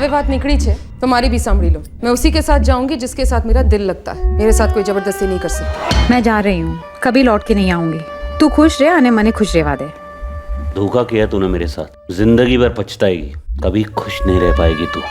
હવે વાત નીકળી છે તો મારી भी સાંભળી लो। मैं उसी के साथ जाऊंगी जिसके साथ मेरा दिल लगता है। मेरे साथ कोई जबरदस्ती नहीं कर सकती। मैं जा रही हूँ, कभी लौट के नहीं आऊंगी। तू खुश रहे અને મને खुश રહેવા दे। धोखा किया तूने मेरे साथ, जिंदगी भर पछताएगी, कभी खुश नहीं रह पाएगी तू।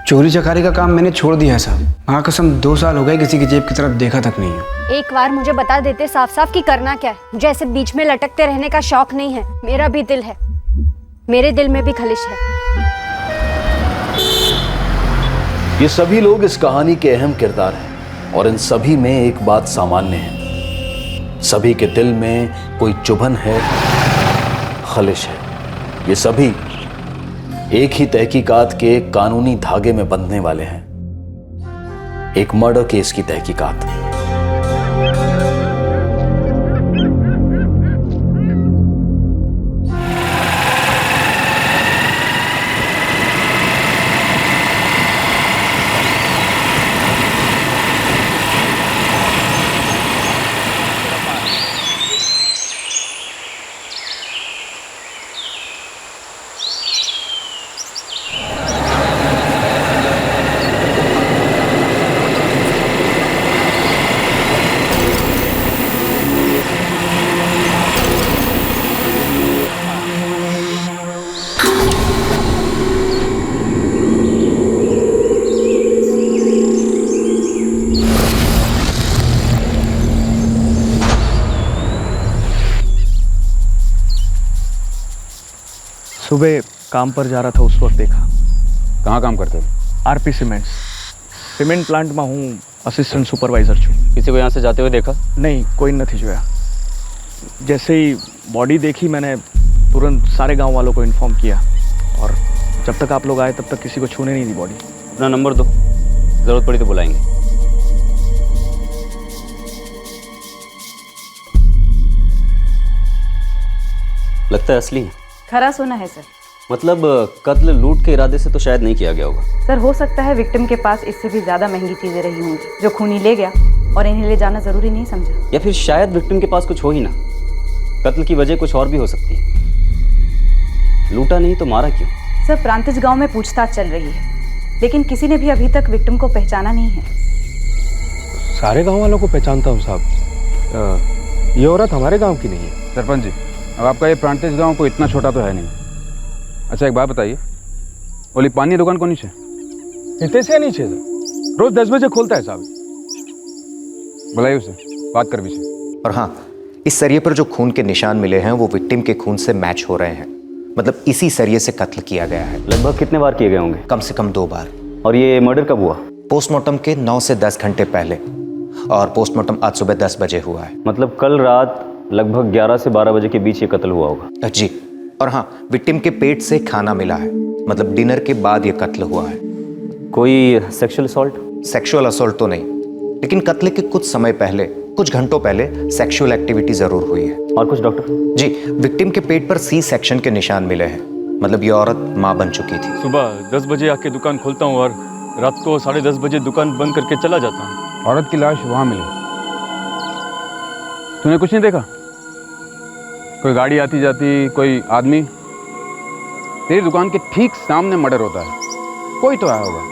चोरी चकारी का काम मैंने छोड़ दिया है साहब। हाँ कसम 2 साल हो गए किसी की जेब की तरफ देखा तक नहीं है। एक बार मुझे बता देते साफ साफ कि करना क्या है। मुझे ऐसे बीच में लटकते रहने का शौक नहीं है। मेरा भी दिल है, मेरे दिल में भी खलिश है। ये सभी लोग इस कहानी के अहम किरदार हैं और इन सभी में एक बात सामान्य है, सभी के दिल में कोई चुभन है, खलिश है। ये सभी एक ही तहकीकात के कानूनी धागे में बंधने वाले हैं, एक मर्डर केस की तहकीकात। सुबह काम पर जा रहा था उस वक्त देखा। कहाँ काम करते हो? आरपी सीमेंट्स, सीमेंट प्लांट में हूँ, असिस्टेंट सुपरवाइजर छूँ। किसी को यहाँ से जाते हुए देखा? नहीं, कोई नहीं जोया। जैसे ही बॉडी देखी मैंने तुरंत सारे गांव वालों को इन्फॉर्म किया और जब तक आप लोग आए तब तक किसी को छूने नहीं दी बॉडी। अपना नंबर दो, ज़रूरत पड़ी तो बुलाएंगे। लगता है असली है। खरा सोना है सर। मतलब कत्ल लूट के इरादे से तो शायद नहीं किया गया होगा। सर हो सकता है विक्टिम के पास इससे भी ज्यादा महंगी चीजें रही होंगी जो खूनी ले गया और इन्हें ले जाना जरूरी नहीं समझा। या फिर शायद विक्टिम के पास कुछ हो ही ना, कत्ल की वजह कुछ और भी हो सकती है। लूटा नहीं तो मारा क्यों? सर प्रांतिज गांव में पूछताछ चल रही है लेकिन किसी ने भी अभी तक विक्टिम को पहचाना नहीं है। सारे गांव वालों को पहचानता हूँ साहब, ये औरत हमारे गांव की नहीं है। सरपंच जी, अब आपका ये प्रांतिज गांव को इतना छोटा तो है नहीं। अच्छा एक बात बताइए, ओली पानी दुकान को नीचे इतने से नीचे सर, रोज 10 बजे खोलता है साहब। बुलाइए उसे, बात कर भी। और हाँ, इस सरिये पर जो खून के निशान मिले हैं वो विक्टिम के खून से मैच हो रहे हैं, मतलब इसी सरिये से कत्ल किया गया है। लगभग कितने बार किए गए होंगे? कम से कम 2 बार। और ये मर्डर कब हुआ? पोस्टमार्टम के 9 से 10 घंटे पहले, और पोस्टमार्टम आज सुबह 10 बजे हुआ है। मतलब कल रात लगभग 11 से 12 बजे के बीच ये कत्ल हुआ होगा। जी, और हाँ, विक्टिम के पेट से खाना मिला है, मतलब डिनर के बाद ये कत्ल हुआ है। कोई सेक्सुअल असॉल्ट? सेक्सुअल असॉल्ट तो नहीं, लेकिन कत्ल के कुछ समय पहले, कुछ घंटों पहले सेक्सुअल एक्टिविटी जरूर हुई है। और कुछ डॉक्टर? जी, विक्टिम के पेट पर सी सेक्शन के निशान मिले हैं, मतलब ये औरत मां बन चुकी थी। सुबह 10 बजे आके दुकान खोलता हूँ और रात को 10:30 बजे दुकान बंद करके चला जाता हूँ। औरत की लाश वहाँ मिली, तूने कुछ नहीं देखा? कोई गाड़ी आती जाती, कोई आदमी? तेरी दुकान के ठीक सामने मर्डर होता है, कोई तो आया होगा,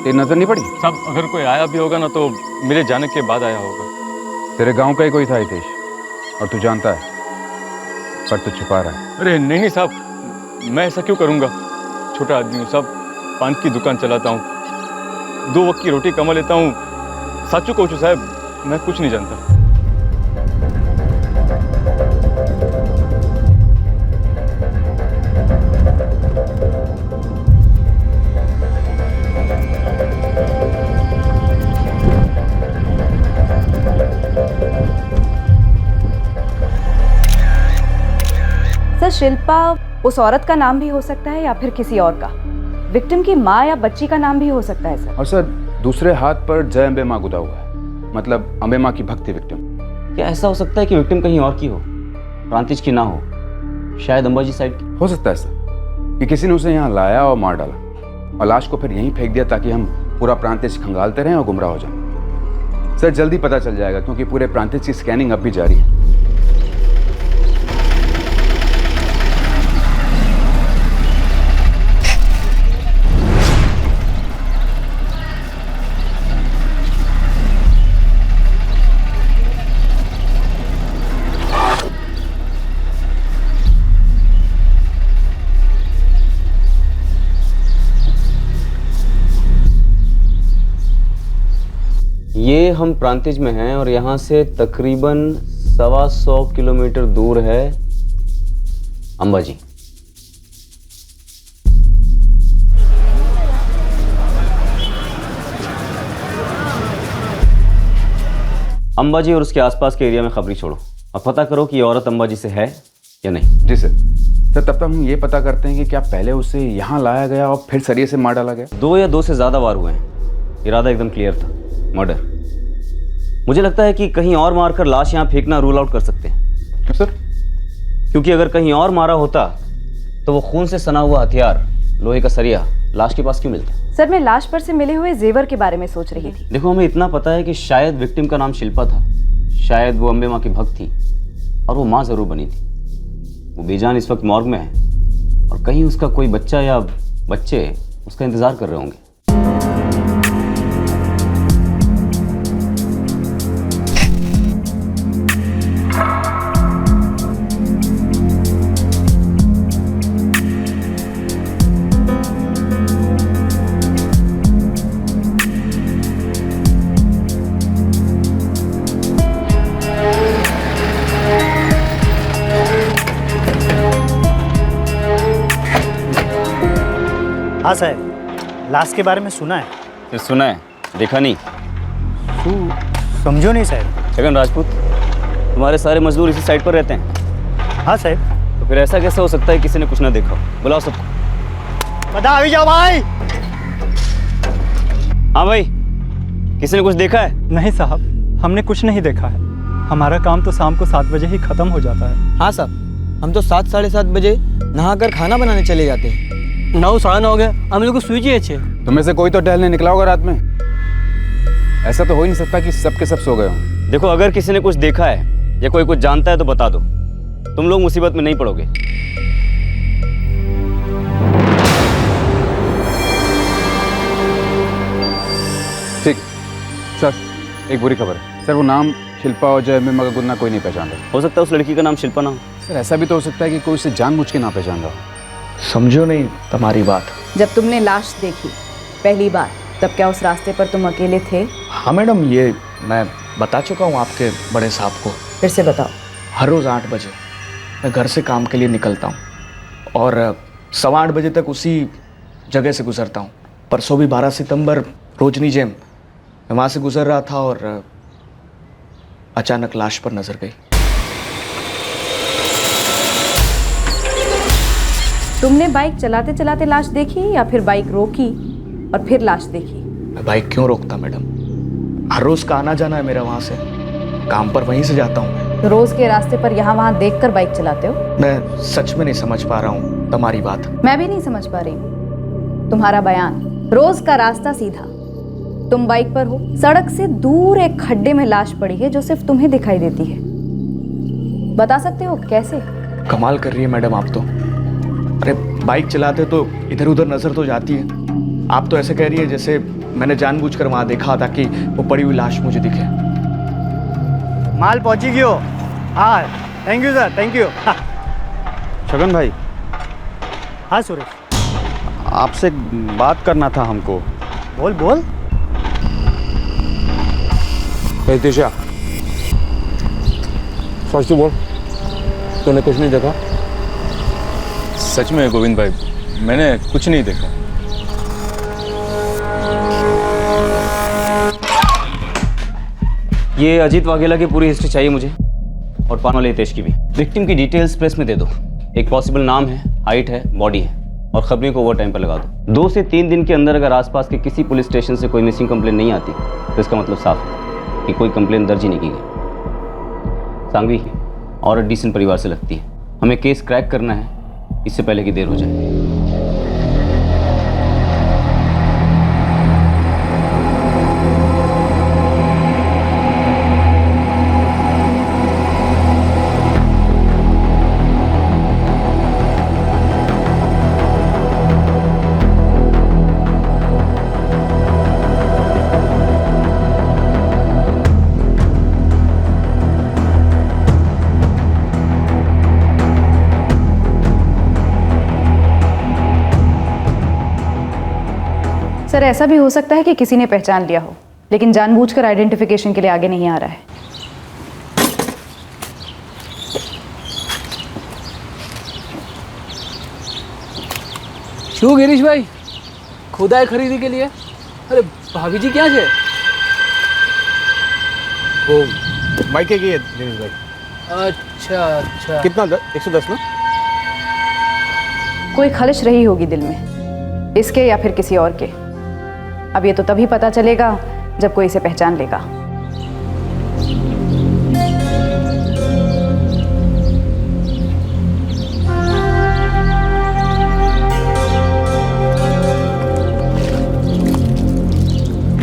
तेरी नजर नहीं पड़ी? साहब अगर कोई आया भी होगा ना तो मेरे जाने के बाद आया होगा। तेरे गांव का ही कोई था हितेश, और तू जानता है, पर तू छुपा रहा है। अरे नहीं नहीं साहब, मैं ऐसा क्यों करूँगा? छोटा आदमी हूँ साहब, पान की दुकान चलाता हूँ, 2 वक्त की रोटी कमा लेता हूँ। साचू कहूँ साहब, मैं कुछ नहीं जानता। सर शिल्पा उस औरत का नाम भी हो सकता है या फिर किसी और का। विक्टिम की माँ या बच्ची का नाम भी हो सकता है सर। और सर दूसरे हाथ पर जय अम्बे माँ गुदा हुआ है, मतलब अम्बे माँ की भक्ति विक्टिम। क्या ऐसा हो सकता है कि विक्टिम कहीं और की हो, प्रांतिज की ना हो, शायद अंबाजी साइड की? हो सकता है सर कि किसी ने उसे यहाँ लाया और मार डाला और लाश को फिर यहीं फेंक दिया ताकि हम पूरा प्रांतिज खंगालते रहें और गुमराह हो जाए। सर जल्दी पता चल जाएगा क्योंकि पूरे प्रांतिज की स्कैनिंग अब भी जारी है। ये हम प्रांतिज में हैं और यहाँ से तकरीबन 125 किलोमीटर दूर है अंबाजी। अंबाजी और उसके आसपास के एरिया में खबरी छोड़ो और पता करो कि ये औरत अंबाजी से है या नहीं। जी सर। सर तब तक हम ये पता करते हैं कि क्या पहले उसे यहाँ लाया गया और फिर सरिये से मार डाला गया? 2 या 2 से ज़्यादा वार हुए हैं। इरादा एकदम क्लियर था, मर्डर। मुझे लगता है कि कहीं और मारकर लाश यहाँ फेंकना रूल आउट कर सकते हैं। क्यों सर? क्योंकि अगर कहीं और मारा होता तो वो खून से सना हुआ हथियार, लोहे का सरिया लाश के पास क्यों मिलता? सर मैं लाश पर से मिले हुए जेवर के बारे में सोच रही थी। देखो हमें इतना पता है कि शायद विक्टिम का नाम शिल्पा था, शायद वो अम्बे माँ की भक्त थी और वो माँ जरूर बनी थी। वो बेजान इस वक्त मॉर्ग में है और कहीं उसका कोई बच्चा या बच्चे उसका इंतजार कर रहे होंगे। हाँ साहब, लाश के बारे में सुना है। फिर सुना है, देखा नहीं? समझो नहीं साहब। छगन राजपूत, तुम्हारे सारे मजदूर इसी साइड पर रहते हैं? हाँ साहब। तो फिर ऐसा कैसे हो सकता है किसी ने कुछ ना देखा हो? बुलाओ सबको। बता अभी जाओ भाई। हाँ भाई, किसी ने कुछ देखा है? नहीं साहब, हमने कुछ नहीं देखा है। हमारा काम तो शाम को 7 बजे ही खत्म हो जाता है। हाँ साहब, हम तो 7 साढ़े 7 बजे नहाकर खाना बनाने चले जाते हैं। 9 साढ़े 9 हो गए, हम लोग को सूझी अच्छे। तुम्हें से कोई तो टहलने निकला होगा रात में। ऐसा तो हो ही नहीं सकता कि सब के सब सो गए हों। देखो अगर किसी ने कुछ देखा है या कोई कुछ जानता है तो बता दो, तुम लोग मुसीबत में नहीं पड़ोगे। ठीक सर, एक बुरी खबर है सर। वो नाम शिल्पा और जय में मगर गुन्ना कोई नहीं पहचान रहा। हो सकता है उस लड़की का नाम शिल्पा ना हो। सर ऐसा भी तो हो सकता है कि कोई उसे जानबूझ के ना पहचान रहा हो। समझो नहीं तुम्हारी बात। जब तुमने लाश देखी पहली बार, तब क्या उस रास्ते पर तुम अकेले थे? हाँ मैडम, ये मैं बता चुका हूँ आपके बड़े साहब को। फिर से बताओ। हर रोज़ 8 बजे मैं घर से काम के लिए निकलता हूँ और 8:15 बजे तक उसी जगह से गुजरता हूँ। परसों भी 12 सितंबर रोजनी जेम, मैं वहाँ से गुजर रहा था और अचानक लाश पर नजर गई। तुमने बाइक चलाते चलाते लाश देखी या फिर बाइक रोकी और फिर लाश देखी? मैं बाइक क्यों रोकता मैडम, हर रोज का आना जाना है मेरा वहाँ से, काम पर वहीं से जाता हूँ मैं। तो रोज के रास्ते पर यहाँ वहाँ देखकर बाइक चलाते हो? मैं सच में नहीं समझ पा रहा हूँ तुम्हारी बात। मैं भी नहीं समझ पा रही हूँ तुम्हारा बयान। रोज का रास्ता सीधा, तुम बाइक पर हो, सड़क से दूर एक खड्डे में लाश पड़ी है जो सिर्फ तुम्हें दिखाई देती है। बता सकते हो कैसे? कमाल कर रही है मैडम आप तो। अरे बाइक चलाते तो इधर उधर नजर तो जाती है, आप तो ऐसे कह रही है जैसे मैंने जानबूझकर वहां देखा ताकि वो पड़ी हुई लाश मुझे दिखे। माल पहुंची गयो। हाँ thank you sir, thank you. Chhagan भाई। हाँ सुरेश, आपसे बात करना था हमको। बोल बोल। तीशा, सच तो बोल, तूने कुछ नहीं देखा? सच में गोविंद भाई, मैंने कुछ नहीं देखा। ये अजीत वाघेला की पूरी हिस्ट्री चाहिए मुझे और पान वाले हितेश की भी। विक्टिम की डिटेल्स प्रेस में दे दो। एक पॉसिबल नाम है, हाइट है, बॉडी है और खबरी को ओवर टाइम पर लगा दो। 2 से 3 दिन के अंदर अगर आसपास के किसी पुलिस स्टेशन से कोई मिसिंग कंप्लेन नहीं आती तो इसका मतलब साफ है कि कोई कंप्लेन दर्ज ही नहीं की गई। सांघवी और डिसेंट परिवार से लगती है, हमें केस क्रैक करना है इससे पहले कि देर हो जाए। सर ऐसा भी हो सकता है कि किसी ने पहचान लिया हो लेकिन जानबूझकर आइडेंटिफिकेशन के लिए आगे नहीं आ रहा है। શું ગિરીશભાઈ ખુદાએ ખરીદી के लिए? अरे भाभी जी क्या છે? वो मायके की है दिनेश भाई। अच्छा अच्छा। कितना 110 ना? कोई खलिश रही होगी दिल में, इसके या फिर किसी और के। अब ये तो तभी पता चलेगा जब कोई इसे पहचान लेगा।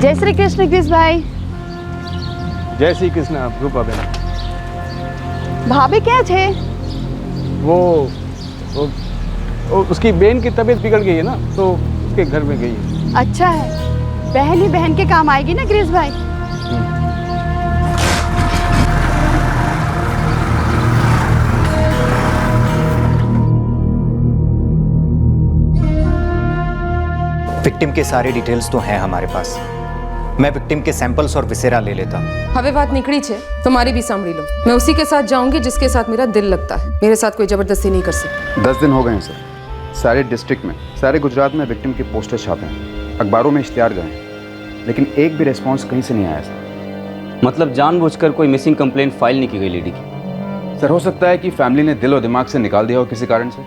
जय श्री कृष्ण गिरीश भाई। जय श्री कृष्ण रूपा बहन। भाभी क्या थे? वो उसकी बहन की तबीयत बिगड़ गई है ना, तो उसके घर में गई है। अच्छा है, बहन ही बहन के काम आएगी ना गिरीश भाई। विक्टिम के सारे डिटेल्स तो हैं हमारे पास। मैं विक्टिम के सैंपल्स और विसेरा ले लेता हूँ। હવે વાત નીકળી છે तुम्हारी भी સાંભળી लो। मैं उसी के साथ जाऊंगी जिसके साथ मेरा दिल लगता है। मेरे साथ कोई जबरदस्ती नहीं कर सकती। 10 दिन हो गए हैं सर। सारे डिस्ट्रिक्ट में, सारे गुजरात में विक्टिम के पोस्टर छापे हैं, अखबारों में इश्तिहार गए हैं, लेकिन एक भी रिस्पॉन्स कहीं से नहीं आया सर। मतलब जानबूझकर कोई मिसिंग कंप्लेंट फाइल नहीं की गई लेडी की? सर हो सकता है कि फैमिली ने दिल और दिमाग से निकाल दिया हो किसी कारण से।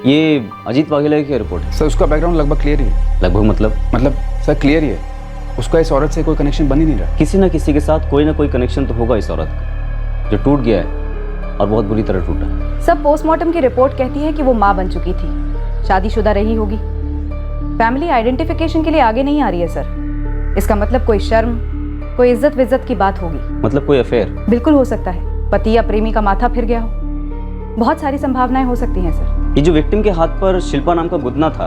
ये अजीत वाघेला की रिपोर्ट है? सर उसका बैकग्राउंड लगभग क्लियर ही है। लगभग मतलब सर क्लियर ही है, उसका इस औरत से कोई कनेक्शन बन ही नहीं रहा। किसी ना किसी के साथ कोई ना कोई कनेक्शन तो होगा इस औरत का, जो टूट गया है और बहुत बुरी तरह टूटा है। सब पोस्टमार्टम की रिपोर्ट कहती है कि वो माँ बन चुकी थी, शादीशुदा रही होगी। फैमिली आइडेंटिफिकेशन के लिए आगे नहीं आ रही है सर। इसका मतलब कोई शर्म, कोई इज्जत विज्जत की बात होगी। मतलब कोई अफेयर? बिल्कुल हो सकता है, पति या प्रेमी का माथा फिर गया हो। बहुत सारी संभावनाएं हो सकती हैं सर। ये जो विक्टिम के हाथ पर शिल्पा नाम का गुदना था,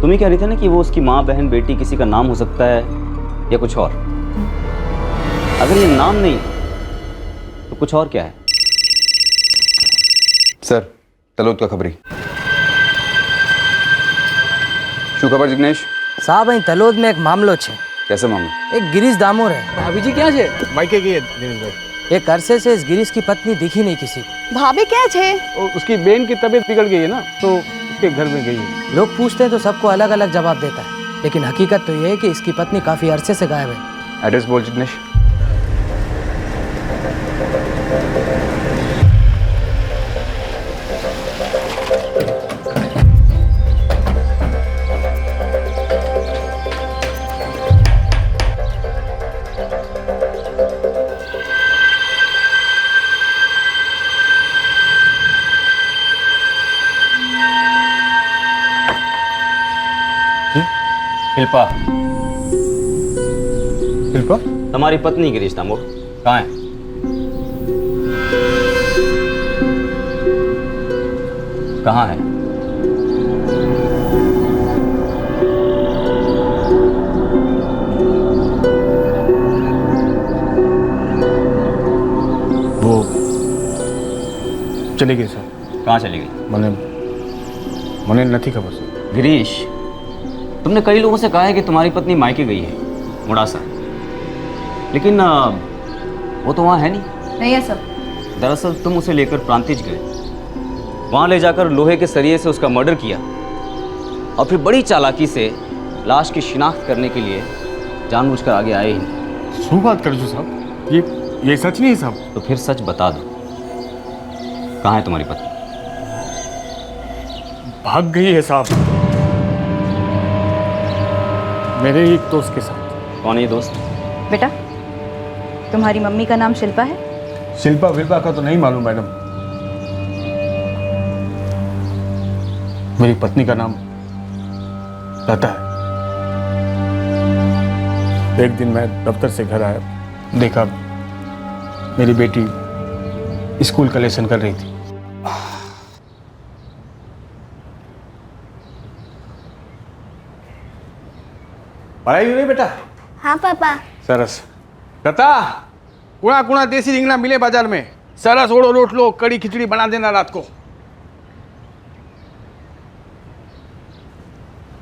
तुम ही कह रही थी ना कि वो उसकी माँ, बहन, बेटी किसी का नाम हो सकता है या कुछ और। अगर ये नाम नहीं तो कुछ और क्या है? सर तलोद का खबरी। શું ખબર જિગ્નેશ? साहब અહીં તલોદ में एक मामलो છે। कैसे मामला? एक गिरीश दामोर है। भाभी जी क्या છે? मायके की है दिनेश भाई। एक अरसे से इस गिरीश की पत्नी दिखी नहीं किसी। भाभी क्या છે? उसकी बहन की तबीयत बिगड़ गई है ना, तो उसके घर में गई है। लोग पूछते हैं तो सबको अलग अलग जवाब देता है, लेकिन हकीकत तो ये है कि इसकी पत्नी काफी अरसे से गायब है। एड्रेस बोल जिग्नेश। शिल्पा। शिल्पा? तुम्हारी पत्नी गिरीश दामोर कहाँ है? कहाँ है? वो चली गई सर। कहाँ चली गई? मैंने नहीं खबर सर। गिरीश, तुमने कई लोगों से कहा है कि तुम्हारी पत्नी मायके गई है, मुड़ासा, लेकिन वो तो वहाँ है नहीं है सर। दरअसल तुम उसे लेकर प्रांतिज गए, वहाँ ले जाकर लोहे के सरिये से उसका मर्डर किया और फिर बड़ी चालाकी से लाश की शिनाख्त करने के लिए जानबूझकर आगे आए ही नहीं। શું बात कर जो साहब? ये सच नहीं है साहब। तो फिर सच बता दो, कहाँ है तुम्हारी पत्नी? भाग गई है साहब, मेरे एक दोस्त के साथ। कौन है ये दोस्त? बेटा, तुम्हारी मम्मी का नाम शिल्पा है? शिल्पा विल्पा का तो नहीं मालूम मैडम, मेरी पत्नी का नाम लता है। एक दिन मैं दफ्तर से घर आया, देखा मेरी बेटी स्कूल का लेसन कर रही थी। पढ़ाई नहीं बेटा? हाँ पापा। सरस। लता, कुणा कुणा देसी રીંગણા मिले बाजार में, सरस ओढ़ो रोटलो कड़ी खिचड़ी बना देना रात को।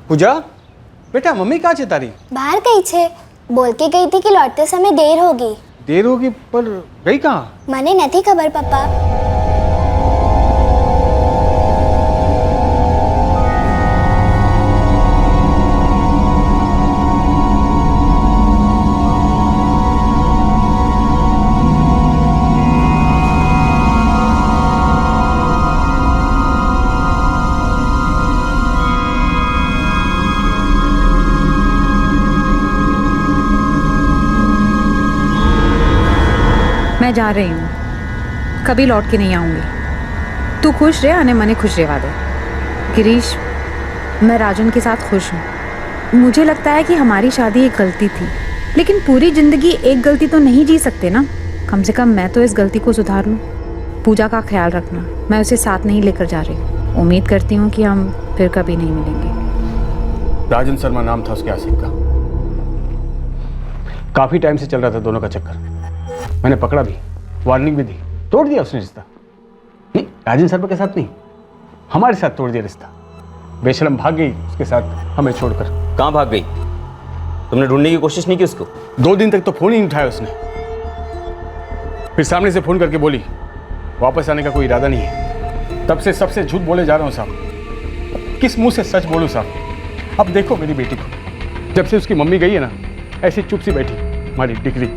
पूजा, बेटा मम्मी कहाँ છે તારી? बाहर गई छे, बोल के गई थी कि लौटते समय देर होगी। देर होगी पर गई कहाँ? મને નથી ખબર પપ્પા। मैं जा रही हूँ, कभी लौट के नहीं आऊँगी। तू खुश रहे, आने मने खुश रहवा दे। गिरीश, मैं राजन के साथ खुश हूँ। मुझे लगता है कि हमारी शादी एक गलती थी, लेकिन पूरी ज़िंदगी एक गलती तो नहीं जी सकते ना। कम से कम मैं तो इस गलती को सुधार लूँ। पूजा का ख्याल रखना, मैं उसे साथ नहीं लेकर जा रही। उम्मीद करती हूँ कि हम फिर कभी नहीं मिलेंगे। राजन शर्मा नाम था उसके आशिक का। काफ़ी टाइम से चल रहा था दोनों का चक्कर। मैंने पकड़ा भी, वार्निंग भी दी, तोड़ दिया उसने रिश्ता। नहीं, राजन शर्मा के साथ नहीं, हमारे साथ तोड़ दिया रिश्ता। बेशरम भाग गई उसके साथ हमें छोड़कर। कहाँ भाग गई? तुमने ढूंढने की कोशिश नहीं की उसको? 2 दिन तक तो फोन ही नहीं उठाया उसने। फिर सामने से फोन करके बोली वापस आने का कोई इरादा नहीं है। तब से सबसे झूठ बोले जा रहा हूँ साहब। किस मुंह से सच बोलूँ साहब? अब देखो मेरी बेटी को, जब से उसकी मम्मी गई है ना, ऐसी चुप सी बैठी हमारी डिग्री।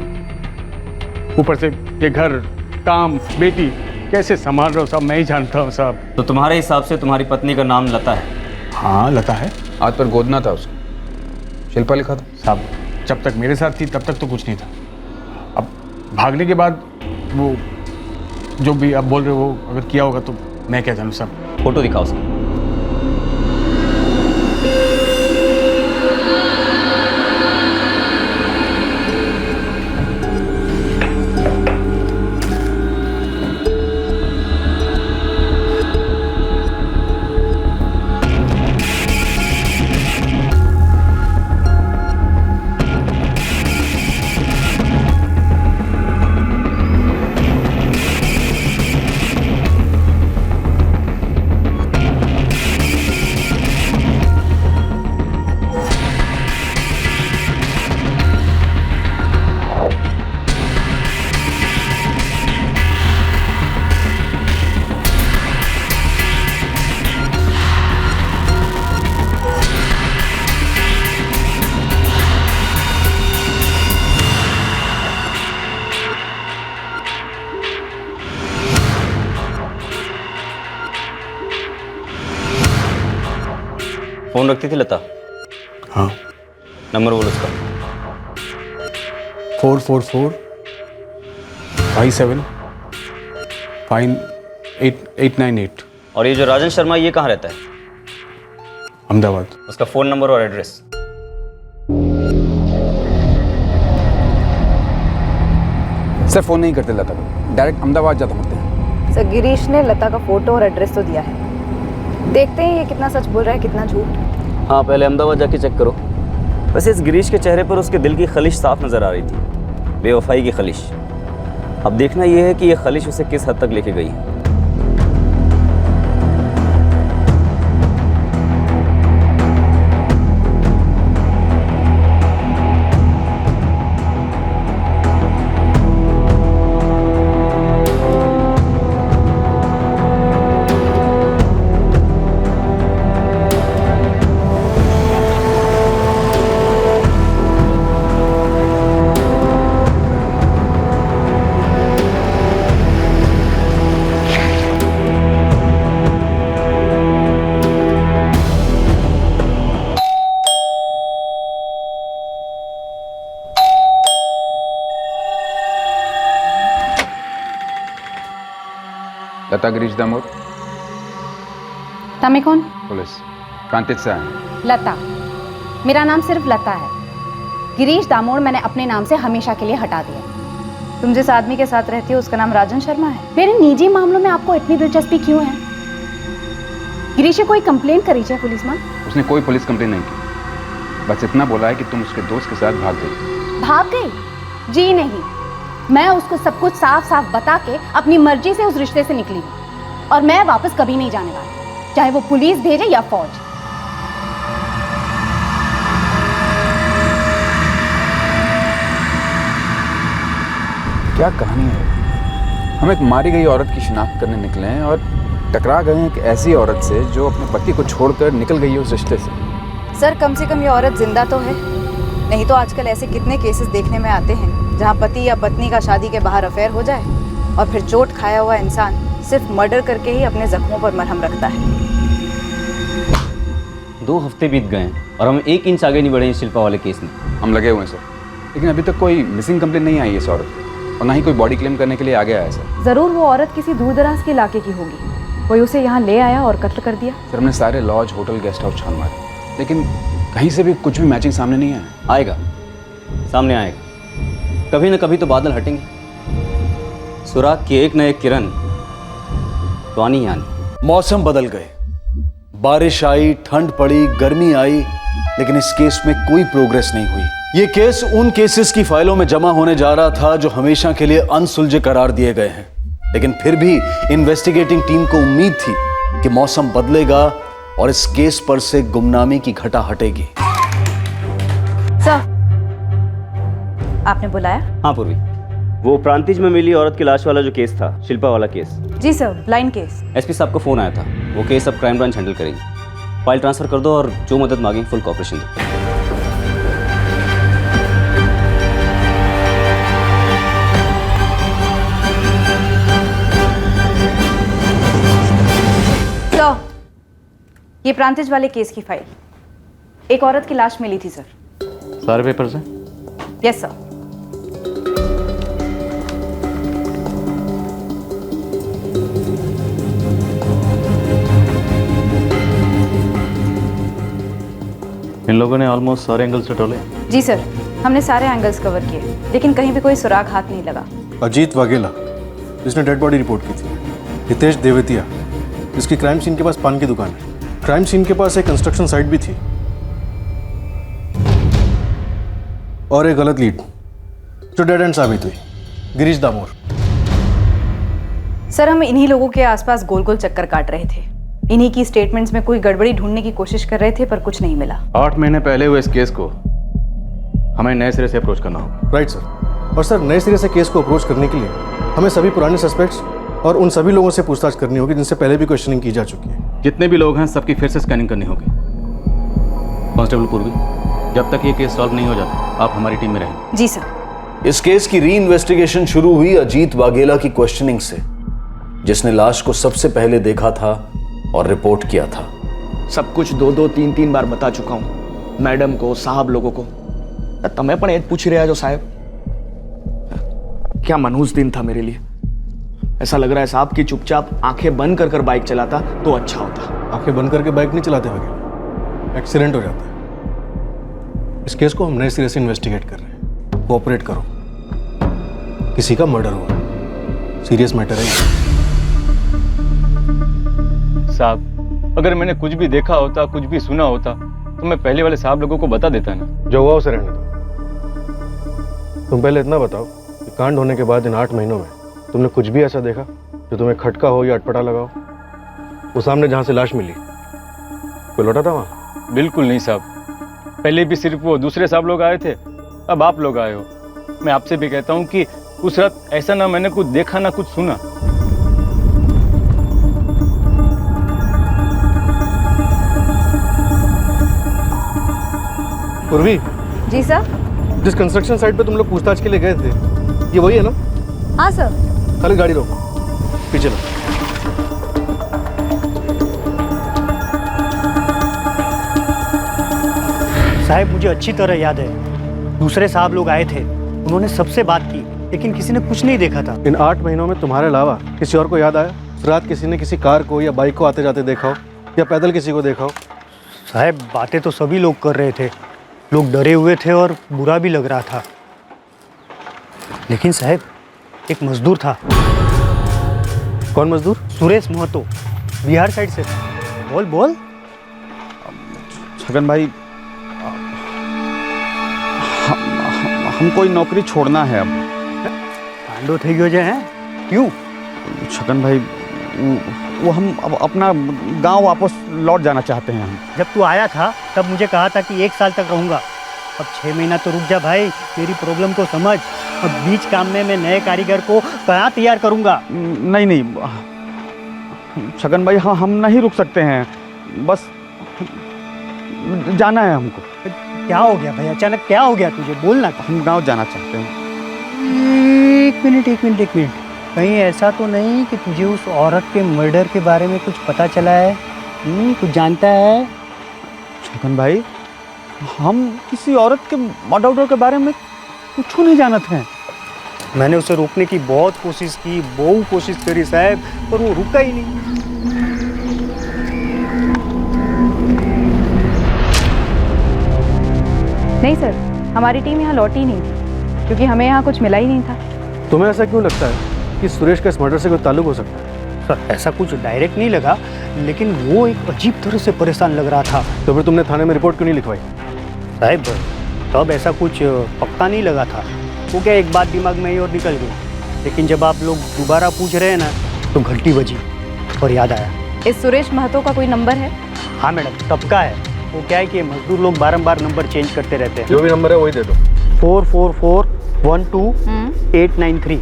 ऊपर से ये घर, काम, बेटी कैसे संभाल रहा हूँ साहब, मैं ही जानता हूँ साहब। तो तुम्हारे हिसाब से तुम्हारी पत्नी का नाम लता है? हाँ लता है। हाथ पर गोदना था उसको, शिल्पा लिखा था साहब। जब तक मेरे साथ थी तब तक तो कुछ नहीं था। अब भागने के बाद वो जो भी आप बोल रहे हो वो अगर किया होगा तो मैं क्या जानूँ साहब। फोटो दिखाओ उसकी। फोन रखती थी लता? हाँ। नंबर बोलो उसका। 444 57 898। और ये जो राजन शर्मा ये कहाँ रहता है? अहमदाबाद। उसका फ़ोन नंबर और एड्रेस? सर फ़ोन नहीं करते लता को, डायरेक्ट अहमदाबाद जाता होते हैं। सर गिरीश ने लता का फोटो और एड्रेस तो दिया है, देखते हैं ये कितना सच बोल रहा है कितना झूठ। हाँ, पहले अहमदाबाद जाके चेक करो। वैसे इस गिरीश के चेहरे पर उसके दिल की खलिश साफ नज़र आ रही थी, बेवफाई की खलिश। अब देखना यह है कि यह खलिश उसे किस हद तक लेके गई है। लता गिरीश दामोर। तमे कौन? पुलिस प्रांतिज से आए। लता, मेरा नाम सिर्फ लता है। गिरीश दामोर मैंने अपने नाम से हमेशा के लिए हटा दिया। तुम जिस आदमी के साथ रहती हो उसका नाम राजन शर्मा है। मेरे निजी मामलों में आपको इतनी दिलचस्पी क्यों है? गिरीश से कोई कंप्लेंट करी है पुलिस में? उसने कोई पुलिस कंप्लेंट नहीं की, बस इतना बोला है कि तुम उसके दोस्त के साथ भाग गई। भाग गई? जी नहीं, मैं उसको सब कुछ साफ साफ बता के अपनी मर्जी से उस रिश्ते से निकली हूँ और मैं वापस कभी नहीं जाने वाली, चाहे वो पुलिस भेजे या फौज। क्या कहानी है? हम एक मारी गई औरत की शिनाख्त करने निकले हैं और टकरा गए हैं एक ऐसी औरत से जो अपने पति को छोड़कर निकल गई है उस रिश्ते से। सर कम से कम ये औरत जिंदा तो है, नहीं तो आजकल ऐसे कितने केसेस देखने में आते हैं जहाँ पति या पत्नी का शादी के बाहर अफेयर हो जाए और फिर चोट खाया हुआ इंसान सिर्फ मर्डर करके ही अपने जख्मों पर मरहम रखता है। 2 हफ्ते बीत गए हैं और हम 1 इंच आगे नहीं बढ़े हैं शिल्पा वाले केस में। हम लगे हुए हैं सर, लेकिन अभी तक कोई मिसिंग कंप्लेंट नहीं आई है इस औरत की और ना ही कोई बॉडी क्लेम करने के लिए आगे आया सर। जरूर वो औरत किसी दूर दराज के इलाके की होगी, कोई उसे यहाँ ले आया और कत्ल कर दिया। सर हमने सारे लॉज, होटल, गेस्ट हाउस छान मारे, लेकिन कहीं से भी कुछ भी मैचिंग सामने नहीं आया। आएगा, सामने आएगा, कभी न कभी तो बादल हटेंगे। सुराग की एक न एक किरण तो आनी ही आनी। मौसम बदल गए, बारिश आई, ठंड पड़ी, गर्मी आई, लेकिन इस केस में कोई प्रोग्रेस नहीं हुई। ये केस उन केसेस की फाइलों में जमा होने जा रहा था जो हमेशा के लिए अनसुलझे करार दिए गए हैं, लेकिन फिर भी इन्वेस्टिगेटिंग टीम को उम्मीद थी कि मौसम बदलेगा और इस केस पर से गुमनामी की घटा हटेगी। सर, आपने बुलाया? हाँ पूर्वी, वो प्रांतिज में मिली औरत की लाश वाला जो केस था, शिल्पा वाला केस। जी सर, ब्लाइंड केस। एसपी साहब का फोन आया था, वो केस अब क्राइम ब्रांच हैंडल करेगी। फाइल ट्रांसफर कर दो और जो मदद मांगी फुल कॉपरेशन दो। तो ये प्रांतिज वाले केस की फाइल, एक औरत की लाश मिली थी सर। सारे पेपर्स हैं? Yes sir. इन लोगों ने ऑलमोस्ट सारे एंगल्स से टोले। जी सर, हमने सारे एंगल्स कवर किए, लेकिन कहीं भी कोई सुराग हाथ नहीं लगा। अजीत वाघेला, जिसने डेड बॉडी रिपोर्ट की थी, हितेश देवतिया, जिसकी क्राइम सीन के पास पान की दुकान है, क्राइम सीन के पास एक कंस्ट्रक्शन साइट भी थी, और एक गलत लीड जो डेड एंड साबित हुई, गिरीश दामोर। सर हम इन्हीं लोगों के आसपास गोल गोल चक्कर काट रहे थे, इन्हीं की स्टेटमेंट्स में कोई गड़बड़ी ढूंढने की कोशिश कर रहे थे, पर कुछ नहीं मिला। 8 महीने पहले हुए इस केस को हमें नए सिरे से अप्रोच करना होगा। राइट सर, और सर नए सिरे से केस को अप्रोच करने के लिए हमें सभी पुराने सस्पेक्ट्स और उन सभी लोगों से पूछताछ करनी होगी जिनसे पहले भी क्वेश्चनिंग की जा चुकी है। जितने भी लोग हैं सबकी फिर से स्कैनिंग करनी होगी। कांस्टेबल पूर्वी, जब तक ये केस सॉल्व नहीं हो जाता आप हमारी टीम में रहेंगे। जी सर। इस केस की री इन्वेस्टिगेशन शुरू हुई अजीत वाघेला की क्वेश्चनिंग से, जिसने लाश को सबसे पहले देखा था और रिपोर्ट किया था। सब कुछ 2-2, 3-3 बार बता चुका हूँ मैडम को, साहब लोगों को। तमें पण एज पूछ रहा जो साहब, क्या मनहूस दिन था मेरे लिए। ऐसा लग रहा है साहब कि चुपचाप आंखें बंद कर कर बाइक चलाता तो अच्छा होता। आंखें बंद करके बाइक नहीं चलाते वाघेला, एक्सीडेंट हो जाता है। इस केस को हम नए सिरे से इन्वेस्टिगेट कर रहे हैं, कोऑपरेट करो। किसी का मर्डर हुआ, सीरियस मैटर है। साहब, अगर मैंने कुछ भी देखा होता, कुछ भी सुना होता, तो मैं पहले वाले साहब लोगों को बता देता ना। जो हुआ उसे रहने दो। तुम पहले इतना बताओ कि कांड होने के बाद इन 8 महीनों में तुमने कुछ भी ऐसा देखा जो तुम्हें खटका हो या अटपटा लगा हो? वो सामने जहाँ से लाश मिली, कोई लौटा था वहाँ? बिल्कुल नहीं साहब, पहले भी सिर्फ वो दूसरे साहब लोग आए थे, अब आप लोग आए हो। मैं आपसे भी कहता हूँ कि उस रात ऐसा ना मैंने कुछ देखा ना कुछ सुना। पूर्वी जी सर। जिस कंस्ट्रक्शन साइट पे तुम लोग पूछताछ के लिए गए थे, ये वही है ना? हाँ सर। खाली गाड़ी रोको, पीछे लो। साहब मुझे अच्छी तरह याद है, दूसरे साहब लोग आए थे, उन्होंने सबसे बात की, लेकिन किसी ने कुछ नहीं देखा था। इन 8 महीनों में तुम्हारे अलावा किसी और को याद आया? रात किसी ने किसी कार को या बाइक को आते जाते देखा हो, या पैदल किसी को देखा हो? साहब बातें तो सभी लोग कर रहे थे, लोग डरे हुए थे और बुरा भी लग रहा था, लेकिन साहब एक मजदूर था। कौन मजदूर? सुरेश महतो, बिहार साइड से। बोल बोल। छगन भाई, हम कोई नौकरी छोड़ना है अब। कांडो थे गयो जे हैं? क्यों? छगन भाई, वो हम अब अपना गांव वापस लौट जाना चाहते हैं। हम जब तू आया था तब मुझे कहा था कि 1 साल तक रहूंगा, अब 6 महीना तो रुक जा भाई, मेरी प्रॉब्लम को समझ। अब बीच काम में मैं नए कारीगर को कहाँ तैयार करूँगा? नहीं नहीं छगन भाई, हाँ हम नहीं रुक सकते हैं, बस जाना है हमको। क्या हो गया भाई, अचानक क्या हो गया तुझे? बोलना। हम गांव जाना चाहते हैं। एक मिनट, कहीं ऐसा तो नहीं कि तुझे उस औरत के मर्डर के बारे में कुछ पता चला है? कुछ जानता है? छगन भाई, हम किसी औरत के मर्डर के बारे में कुछ नहीं जानते हैं। मैंने उसे रोकने की बहुत कोशिश की, बहुत कोशिश करी साहब, पर वो रुका ही नहीं। नहीं सर, हमारी टीम यहाँ लौटी नहीं थी क्योंकि हमें यहाँ कुछ मिला ही नहीं था। तुम्हें ऐसा क्यों लगता है कि सुरेश का इस मर्डर से कोई ताल्लुक हो सकता है? सर ऐसा कुछ डायरेक्ट नहीं लगा, लेकिन वो एक अजीब तरह से परेशान लग रहा था। तो फिर तुमने थाने में रिपोर्ट क्यों नहीं लिखवाई? साहब तब ऐसा कुछ पक्का नहीं लगा था, वो क्या एक बात दिमाग में ही और निकल गई। लेकिन जब आप लोग दोबारा पूछ रहे हैं ना, तो घंटी बजी और याद आया। इस सुरेश महतो का कोई नंबर है? हाँ मैडम, सबका है। वो क्या है कि मजदूर लोग बारंबार नंबर चेंज करते रहते हैं। जो भी नंबर है वही दे दो। 44412893।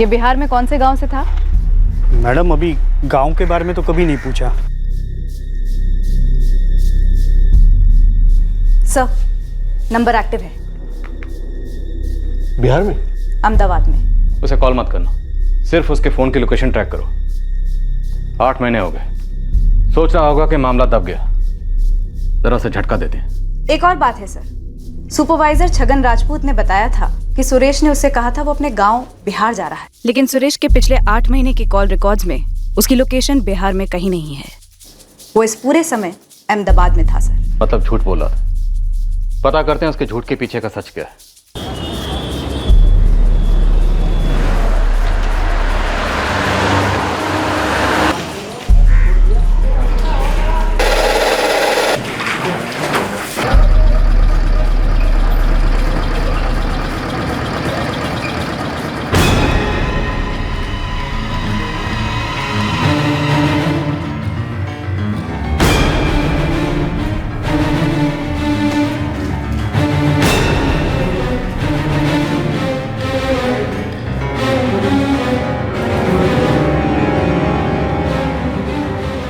ये बिहार में कौन से गांव से था? मैडम अभी गांव के बारे में तो कभी नहीं पूछा। सर, नंबर एक्टिव है। बिहार में? अहमदाबाद में। उसे कॉल मत करना, सिर्फ उसके फोन की लोकेशन ट्रैक करो। 8 महीने हो गए, सोच रहा होगा कि मामला दब गया, जरा से झटका देते हैं। एक और बात है सर, सुपरवाइजर छगन राजपूत ने बताया था कि सुरेश ने उससे कहा था वो अपने गांव बिहार जा रहा है, लेकिन सुरेश के पिछले 8 महीने के कॉल रिकॉर्ड्स में उसकी लोकेशन बिहार में कहीं नहीं है। वो इस पूरे समय अहमदाबाद में था सर। मतलब झूठ बोला। पता करते हैं उसके झूठ के पीछे का सच क्या है।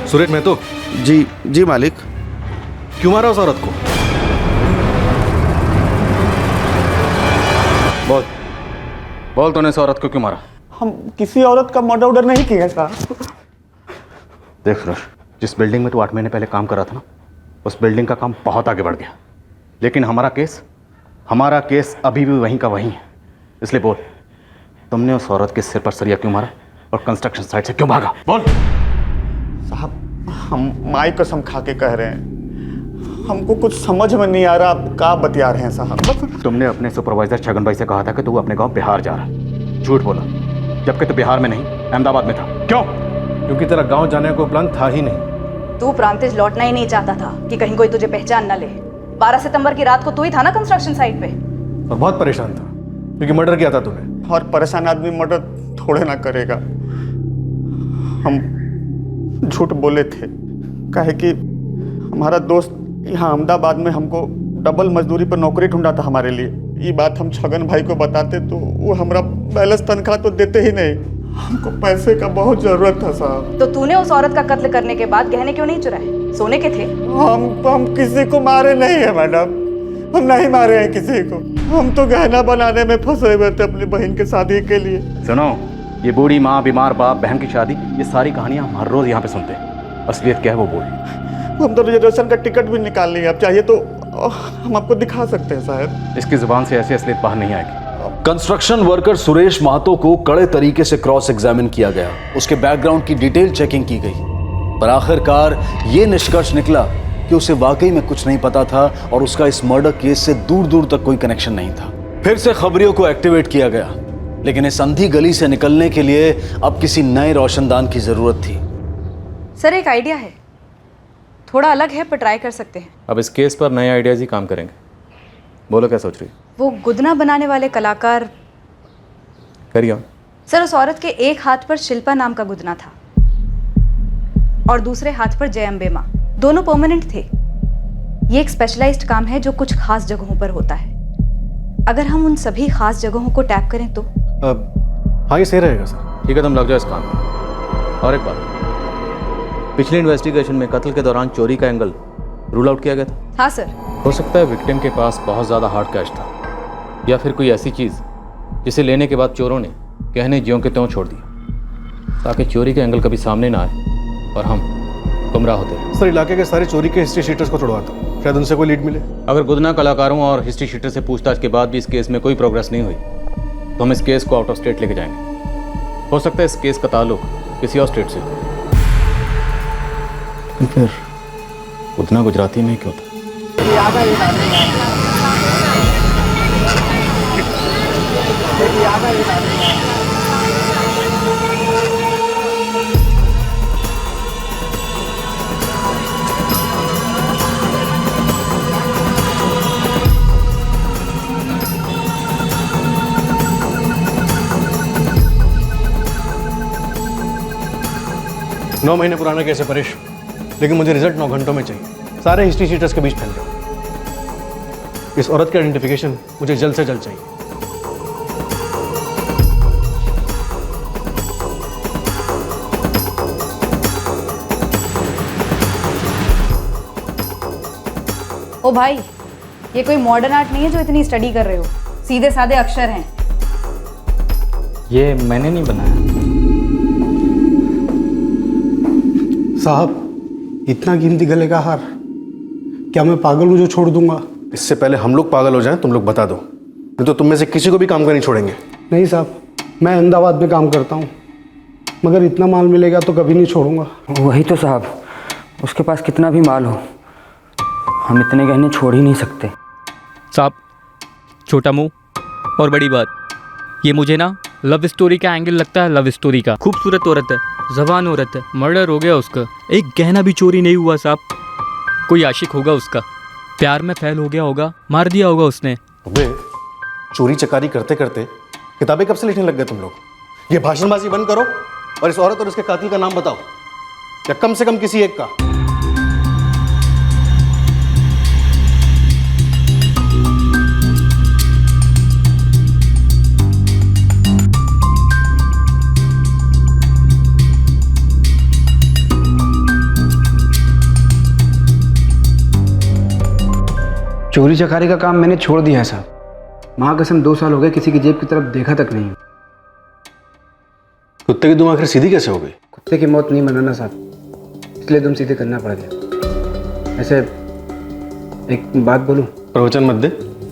सुरेश महतो? जी मालिक। क्यों मारा उस औरत को? बोल तूने इस औरत को क्यों मारा? हम किसी औरत का मर्डर नहीं किया साहब। देख सुरेश, जिस बिल्डिंग में तू 8 महीने पहले काम कर रहा था ना, उस बिल्डिंग का काम बहुत आगे बढ़ गया, लेकिन हमारा केस अभी भी वहीं का वहीं है। इसलिए बोल, तुमने उस औरत के सिर पर सरिया क्यों मारा और कंस्ट्रक्शन साइट से क्यों भागा? बोल। साहब हम माई कसम खा के कह रहे हैं, हमको कुछ समझ में नहीं आ रहा आप क्या बतिया रहे हैं साहब। तुमने अपने सुपरवाइजर छगन भाई से कहा था कि तू अपने गांव बिहार जा रहा है। झूठ बोला, जबकि तू बिहार में नहीं अहमदाबाद में था। क्यों? क्योंकि तेरा गांव जाने का कोई प्लान था ही नहीं। तू प्रांतिज लौटना ही नहीं चाहता था कि कहीं कोई तुझे पहचान न ले। 12 सितंबर की रात को तू ही था ना कंस्ट्रक्शन साइट पे? और बहुत परेशान था क्योंकि मर्डर किया था तूने। और परेशान आदमी मर्डर थोड़े ना करेगा। हम झूठ बोले थे, काहे कि हमारा दोस्त यहाँ अहमदाबाद में हमको डबल मजदूरी पर नौकरी ढूंढा था हमारे लिए। ये बात हम छगन भाई को बताते तो वो हमारा बैलेंस तनख्वाह तो देते ही नहीं। हमको पैसे का बहुत जरूरत था साहब। तो तूने उस औरत का कत्ल करने के बाद गहने क्यों नहीं चुराए? सोने के थे? हम किसी को मारे नहीं है मैडम, हम नहीं मारे हैं किसी को। हम तो गहना बनाने में फंसे हुए थे अपनी बहन के शादी के लिए। सुनो, ये बूढ़ी माँ, बीमार बाप, बहन की शादी, ये सारी कहानियां हम हर रोज यहाँ पे सुनते हैं। असलियत क्या है वो बोल। हम तो रिजर्वेशन का टिकट भी निकाल लिए, अब चाहिए तो हम आपको दिखा सकते हैं साहब। इसकी जुबान से ऐसी असलियत बाहर नहीं आएगी। कंस्ट्रक्शन वर्कर सुरेश महतो को कड़े तरीके से क्रॉस एग्जामिन किया गया, उसके बैकग्राउंड की डिटेल चेकिंग की गई, पर आखिरकार ये निष्कर्ष निकला कि उसे वाकई में कुछ नहीं पता था और उसका इस मर्डर केस से दूर दूर तक कोई कनेक्शन नहीं था। फिर से खबरियों को एक्टिवेट किया गया, लेकिन इस अंधी गली से निकलने के लिए अब किसी नए रोशनदान की जरूरत थी। सर एक आइडिया है, थोड़ा अलग है पर ट्राई कर सकते हैं। अब इस केस पर नए आइडियाज ही काम करेंगे। बोलो क्या सोच रही? वो गुदना बनाने वाले कलाकार। करिए। सर उस औरत के एक हाथ पर शिल्पा नाम का गुदना था और दूसरे हाथ पर जय अम्बे माँ, दोनों परमानेंट थे। ये एक स्पेशलाइज्ड काम है जो कुछ खास जगहों पर होता है। अगर हम उन सभी खास जगहों को टैप करें तो? हाँ, ये सही रहेगा सर। ठीक है, तुम लग जाओ इस काम में। और एक बात, पिछली इन्वेस्टिगेशन में कत्ल के दौरान चोरी का एंगल रूल आउट किया गया था। हाँ सर। हो सकता है विक्टिम के पास बहुत ज़्यादा हार्ड कैश था, या फिर कोई ऐसी चीज़ जिसे लेने के बाद चोरों ने कहने ज्यों के त्यों छोड़ दिया, ताकि चोरी का एंगल कभी सामने ना आए और हम गुमराह होते हैं। सर, इलाके के सारे चोरी के हिस्ट्री शीटर्स को छुड़वाता हूँ, शायद उनसे कोई लीड मिले। अगर गुदना कलाकारों और हिस्ट्री शीटर से पूछताछ के बाद भी इस केस में कोई प्रोग्रेस नहीं हुई तो हम इस केस को आउट ऑफ स्टेट लेके जाएंगे। हो सकता है इस केस का ताल्लुक किसी और स्टेट से हो। फिर उतना गुजराती में क्यों था? 9 महीने पुराना केस है परेश, लेकिन मुझे रिजल्ट 9 घंटों में चाहिए। सारे हिस्ट्री शीटर्स के बीच फैल गया। इस औरत की आइडेंटिफिकेशन मुझे जल्द से जल्द चाहिए। ओ भाई, ये कोई मॉडर्न आर्ट नहीं है जो इतनी स्टडी कर रहे हो। सीधे साधे अक्षर हैं। ये मैंने नहीं बनाया साहब। इतना कीमती गले का हार, क्या मैं पागल हूँ जो छोड़ दूंगा? इससे पहले हम लोग पागल हो जाएं, तुम लोग बता दो, नहीं तो तुम में से किसी को भी काम का नहीं छोड़ेंगे। नहीं साहब, मैं अहमदाबाद में काम करता हूँ, मगर इतना माल मिलेगा तो कभी नहीं छोड़ूंगा। वही तो साहब, उसके पास कितना भी माल हो, हम इतने गहने छोड़ ही नहीं सकते। साहब, छोटा मुंह और बड़ी बात, ये मुझे ना लव स्टोरी का एंगल लगता है। लव स्टोरी का। खूबसूरत औरत है, जवान औरत है, मर्डर हो गया उसका, एक गहना भी चोरी नहीं हुआ साहब। कोई आशिक होगा उसका, प्यार में फैल हो गया होगा, मार दिया होगा उसने। अबे, चोरी चकारी करते करते किताबें कब से लिखने लग गए तुम लोग? ये भाषणबाजी बंद करो और इस औरत और इसके कातिल का नाम बताओ, या कम से कम किसी एक का। चोरी चकारी का काम मैंने छोड़ दिया है साहब। माँ कसम 2 साल हो गए किसी की जेब की तरफ देखा तक नहीं। कुत्ते की दुम आखिर सीधी कैसे हो गई? कुत्ते की मौत नहीं मनाना साहब, इसलिए दुम सीधे करना पड़ गया। ऐसे एक बात बोलूं? प्रवचन मत दे,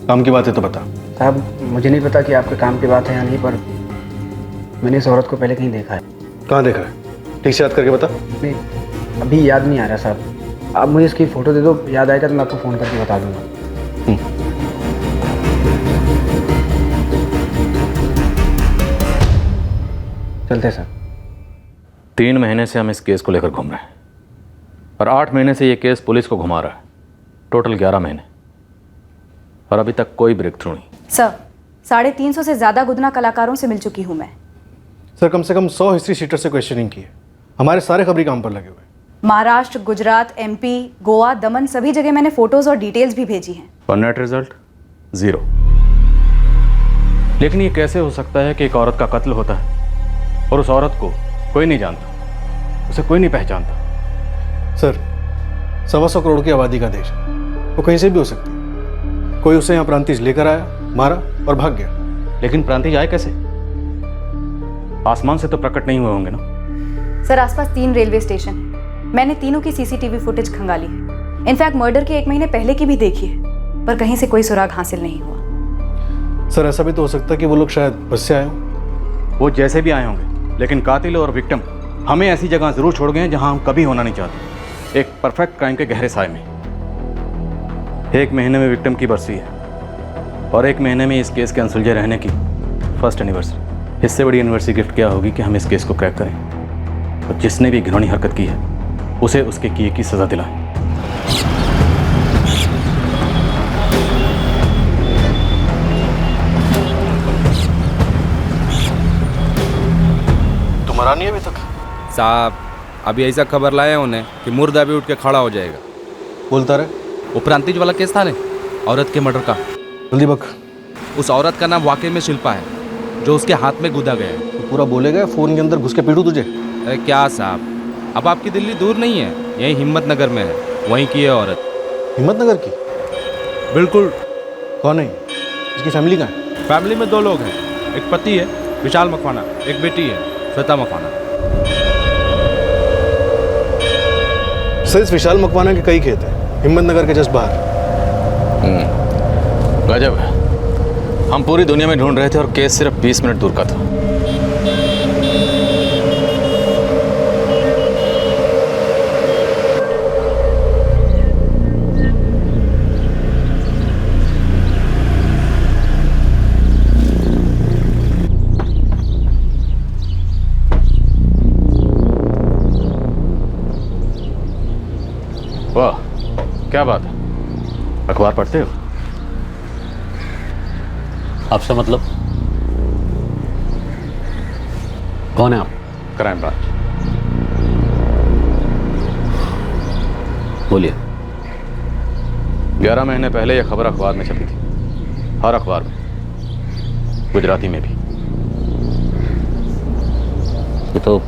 काम की बात है तो बता। साहब, मुझे नहीं पता कि आपके काम की बात है या नहीं, पर मैंने इस औरत को पहले कहीं देखा है। कहाँ देखा है? ठीक से याद करके बता। नहीं, अभी याद नहीं आ रहा साहब। आप मुझे इसकी फ़ोटो दे दो, याद आएगा तो मैं आपको फ़ोन करके बता दूंगा। चलते सर। 3 महीने से हम इस केस को लेकर घूम रहे हैं और 8 महीने से ये केस पुलिस को घुमा रहा है। टोटल 11 महीने और अभी तक कोई ब्रेक थ्रू नहीं। सर, 350 से ज़्यादा गुदना कलाकारों से मिल चुकी हूँ मैं। सर, कम से कम 100 हिस्ट्री शीटर से क्वेश्चनिंग की है। हमारे सारे खबरी काम पर लगे हुए। महाराष्ट्र, गुजरात, MP, गोवा, दमन, सभी जगह मैंने फोटोज और डिटेल्स भी भेजी हैं। और नेट रिजल्ट 0। लेकिन ये कैसे हो सकता है कि एक औरत का कत्ल होता है और उस औरत को कोई नहीं जानता, उसे कोई नहीं पहचानता? सर, 125 करोड़ की आबादी का देश है, वो कहीं से भी हो सकती है। कोई उसे यहाँ प्रांतिज लेकर आया, मारा और भाग गया। लेकिन प्रांतिज आए कैसे? आसमान से तो प्रकट नहीं हुए होंगे ना? सर, आसपास 3 रेलवे स्टेशन हैं। मैंने तीनों की CCTV फुटेज खंगाली है। इनफैक्ट मर्डर के 1 महीने पहले की भी देखी है, पर कहीं से कोई सुराग हासिल नहीं हुआ। सर, ऐसा भी तो हो सकता है कि वो लोग शायद बस से आए हों। वो जैसे भी आए होंगे, लेकिन कातिल और विक्टिम हमें ऐसी जगह जरूर छोड़ गए हैं जहां हम कभी होना नहीं चाहते। एक परफेक्ट क्राइम के गहरे साए में। 1 महीने में विक्टिम की बरसी है और 1 महीने में इस केस के अनसुलझे रहने की फर्स्ट एनिवर्सरी। इससे बड़ी एनिवर्सरी गिफ्ट क्या होगी कि हम इस केस को क्रैक करें और जिसने भी घिनौनी हरकत की है उसे उसके किए की सजा दिलाएं। तुम मरा नहीं अभी तक? साहब, अभी ऐसा खबर लाए उन्हें कि मुर्दा भी उठ के खड़ा हो जाएगा। बोलता रहे। वो प्रांतिज वाला केस था ना, औरत के मर्डर का। जल्दी बक। उस औरत का नाम वाकई में शिल्पा है जो उसके हाथ में गुदा गया है। तो पूरा बोलेगा फ़ोन के अंदर घुस के पीटूं तुझे? अरे क्या साहब, अब आपकी दिल्ली दूर नहीं है, यही हिम्मत नगर में है, वहीं की है औरत। हिम्मत नगर की? बिल्कुल। कौन है? इसकी फैमिली कहाँ है? फैमिली में 2 लोग हैं, एक पति है विशाल मकवाना, एक बेटी है श्वेता मकवाना। सर, इस विशाल मकवाना के कई खेत हैं, हिम्मत नगर के जस्ट बाहर। गजब है, हम पूरी दुनिया में ढूंढ रहे थे और केस सिर्फ 20 मिनट दूर का था। वाह, क्या बात है, अखबार पढ़ते हो? आपसे मतलब? कौन है आप? Crime branch. बोलिए। 11 महीने पहले यह खबर अखबार में छपी थी, हर अखबार में, गुजराती में भी। ये तो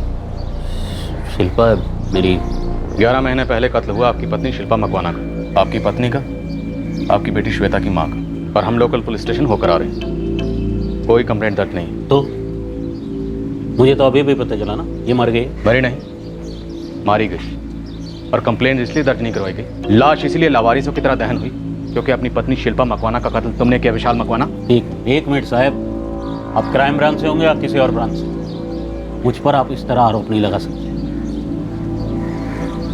शिल्पा है मेरी। 11 महीने पहले कत्ल हुआ आपकी पत्नी शिल्पा मकवाना का, आपकी पत्नी का, आपकी बेटी श्वेता की माँ का, और हम लोकल पुलिस स्टेशन होकर आ रहे हैं। कोई कंप्लेंट दर्ज नहीं। तो मुझे तो अभी भी पता चला ना, ये मर गई। मरी नहीं, मारी गई। और कंप्लेंट इसलिए दर्ज नहीं करवाई गई, लाश इसलिए लावारिसों की तरह दहन हुई क्योंकि अपनी पत्नी शिल्पा मकवाना का कत्ल तुमने किया, विशाल मकवाना। एक मिनट साहब, आप क्राइम ब्रांच से होंगे या किसी और ब्रांच से? मुझ पर आप इस तरह आरोप नहीं लगा सकते।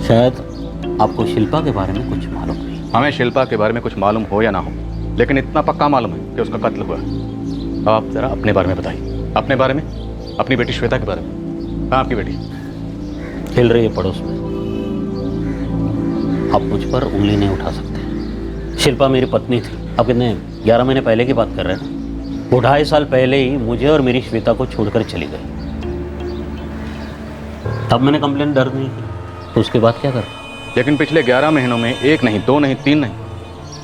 शायद आपको शिल्पा के बारे में कुछ मालूम नहीं। हमें शिल्पा के बारे में कुछ मालूम हो या ना हो, लेकिन इतना पक्का मालूम है कि उसका कत्ल हुआ। अब आप जरा अपने बारे में बताइए, अपने बारे में, अपनी बेटी श्वेता के बारे में। हाँ, आपकी बेटी खेल रही है पड़ोस में, आप मुझ पर उंगली नहीं उठा सकते। शिल्पा मेरी पत्नी थी। आप कितने 11 महीने पहले की बात कर रहे हैं ना? वो 2.5 साल पहले ही मुझे और मेरी श्वेता को छोड़कर चली गई। तब मैंने कंप्लेंट दर्ज नहीं की, तो उसके बाद क्या कर? लेकिन पिछले 11 महीनों में 1 नहीं, 2 नहीं, 3 नहीं,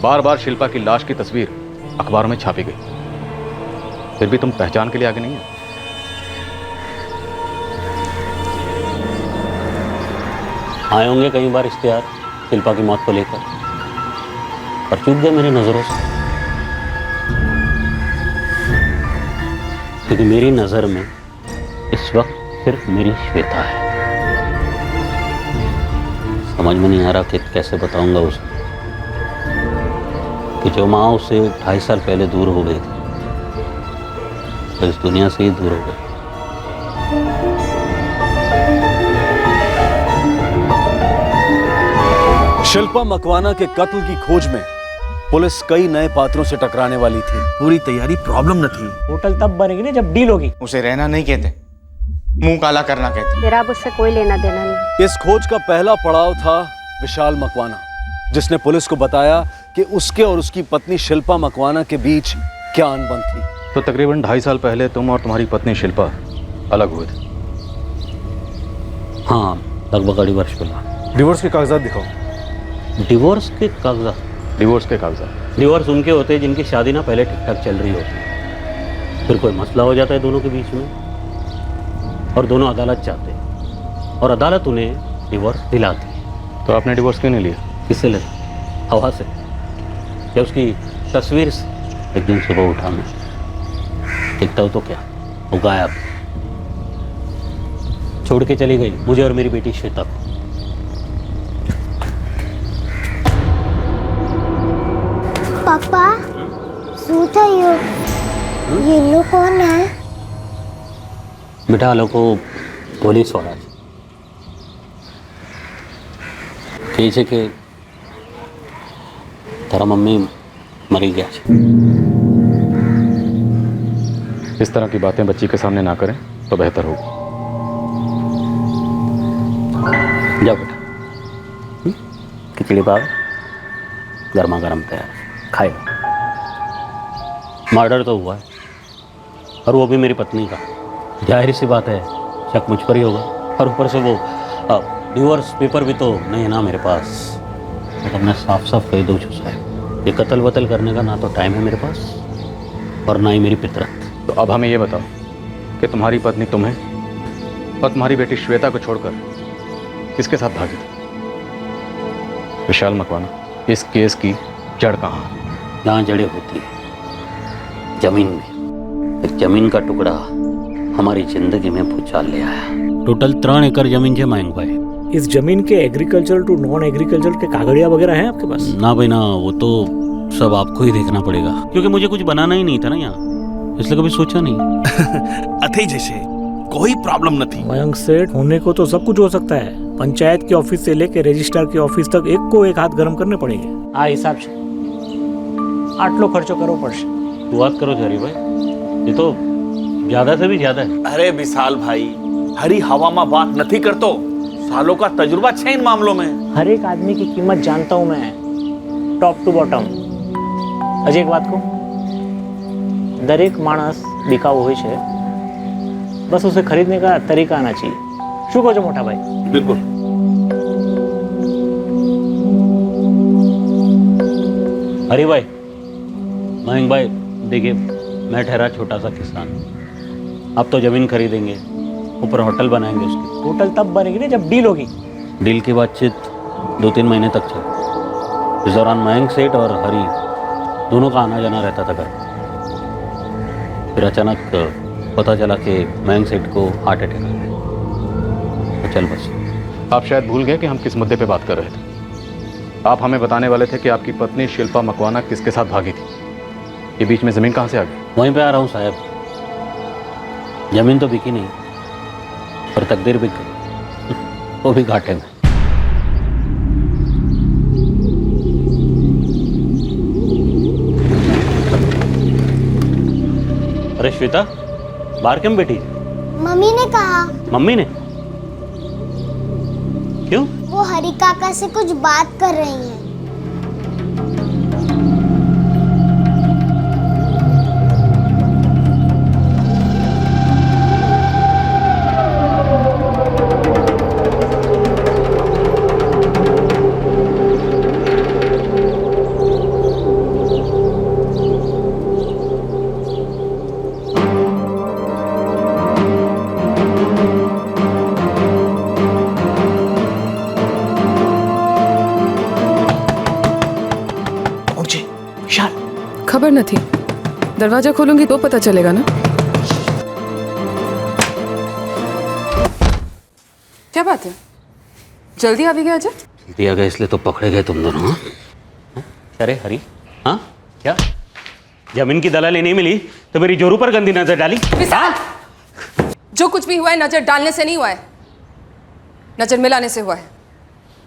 बार बार शिल्पा की लाश की तस्वीर अखबारों में छापी गई। फिर भी तुम पहचान के लिए आगे नहीं है? आए होंगे कई बार इश्तिहार शिल्पा की मौत को लेकर, पर चूक गए मेरी नजरों से, क्योंकि मेरी नजर में इस वक्त सिर्फ मेरी श्वेता है। समझ में नहीं आ रहा कि कैसे बताऊंगा उसे कि जो माँ उससे 2.5 साल पहले दूर हो गई थी, तो इस दुनिया से ही दूर हो गई। शिल्पा मकवाना के कत्ल की खोज में पुलिस कई नए पात्रों से टकराने वाली थी। पूरी तैयारी प्रॉब्लम न थी। होटल तब बनेगी ना जब डील होगी। उसे रहना नहीं कहते, मुंह काला करना कहते। मेरा अब उससे कोई लेना देना नहीं। इस खोज का पहला पड़ाव था विशाल मकवाना, जिसने पुलिस को बताया कि उसके और उसकी पत्नी शिल्पा मकवाना के बीच क्या अनबन थी। तो तकरीबन 2.5 साल पहले तुम और तुम्हारी पत्नी शिल्पा अलग हुए थे? हाँ, लगभग 2.5 वर्ष पहले। डिवोर्स के कागजात दिखाओ। डिवोर्स के कागजात? डिवोर्स के कागजात। डिवोर्स उनके होते हैं जिनकी शादी ना पहले ठीक ठाक चल रही होती है, फिर कोई मसला हो जाता है दोनों के बीच में और दोनों अदालत जाते हैं और अदालत उन्हें डिवोर्स दिलाती है। तो आपने डिवोर्स क्यों नहीं लिया? किससे ले? हवा से या उसकी तस्वीर से? एक दिन सुबह उठा मैं, दिखता हो तो क्या, वो गायब, छोड़ के चली गई मुझे और मेरी बेटी श्वेता को। पापा सूता ये लोग कौन है? बेटा लोग को गोली सोड़ा कही છે કે તારા મમ્મી મરી ગયા છે। इस तरह की बातें बच्ची के सामने ना करें तो बेहतर होगा। जाओ बेटा, खिचड़ी पाव गर्मा गर्म तैयार, खाएगा। मर्डर तो हुआ है और वो भी मेरी पत्नी का, जाहिर सी बात है शक मुझ पर ही होगा। और ऊपर से वो डिवोर्स पेपर भी तो नहीं है ना मेरे पास। मतलब मैं साफ साफ कह दूँ साहब, ये कत्ल वतल करने का ना तो टाइम है मेरे पास और ना ही मेरी फितरत। तो अब हमें ये बताओ कि तुम्हारी पत्नी तुम्हें और तुम्हारी बेटी श्वेता को छोड़कर किसके साथ भागी थी? विशाल मकवाना, इस केस की जड़ कहाँ? जहाँ जड़ें होती है, जमीन में। एक जमीन का टुकड़ा हमारी जिंदगी में भूचाल ले आया। टोटल 3 एकड़ जमीन है मयंक भाई। इस जमीन के एग्रीकल्चर टू नॉन एग्रीकल्चर के कागड़िया वगैरह हैं आपके पास? ना भाई ना, वो तो सब आपको ही देखना पड़ेगा, क्योंकि मुझे कुछ बनाना ही नहीं था ना यहाँ, इसलिए कभी सोचा नहीं। अथई जैसे कोई प्रॉब्लम न थी। मयंक सेठ होने को तो सब कुछ हो सकता है। पंचायत के ऑफिस से लेके रजिस्ट्रार के ऑफिस तक एक को एक हाथ गर्म करने पड़ेंगे। हाँ हिसाब से 8 लोग खर्चो करो पड़શે। बात करो हरी भाई, ये तो ज्यादा से भी ज्यादा है। अरे विशाल भाई, हरी हवा में बात नहीं करतो, सालों का तजुर्बा है इन मामलों में। हर एक आदमी की कीमत जानता हूँ मैं, टॉप टू बॉटम। अजय एक बात को, दरेक मानस बिकाऊ હોય છે, बस उसे खरीदने का तरीका आना चाहिए। शू કહો છો मोटा भाई? बिल्कुल। हरी भाई, मयंक भाई, देखिए मैं ठहरा छोटा सा किसान, अब तो जमीन खरीदेंगे, ऊपर होटल बनाएंगे। उसकी होटल तब बनेगी ना जब डील होगी। डील की बातचीत 2-3 महीने तक चली। इस दौरान मयंक सेठ और हरी दोनों का आना जाना रहता था घर। फिर अचानक पता चला कि मयंक सेठ को हार्ट अटैक आ गया। तो चल बस। आप शायद भूल गए कि हम किस मुद्दे पे बात कर रहे थे। आप हमें बताने वाले थे कि आपकी पत्नी शिल्पा मकवाना किसके साथ भागी थी। ये बीच में जमीन कहाँ से आ गई? वहीं पे आ रहा हूँ साहब। जमीन तो बिकी नहीं, पर तकदीर बिक गई, वो भी घाटे में। अरे श्वेता, बाहर क्यों बैठी? मम्मी ने कहा। मम्मी ने? क्यों? वो हरी काका से कुछ बात कर रही हैं। खबर न थी, दरवाजा खोलूंगी तो पता चलेगा ना। क्या बात है, जल्दी आ भी गया अजय? जल्दी आ गया इसलिए तो पकड़े गए तुम दोनों। हाँ? अरे हरी, हाँ क्या जमीन की दलाली नहीं मिली तो मेरी जोरू पर गंदी नजर डाली? विशाल, जो कुछ भी हुआ है नजर डालने से नहीं हुआ है, नजर मिलाने से हुआ है।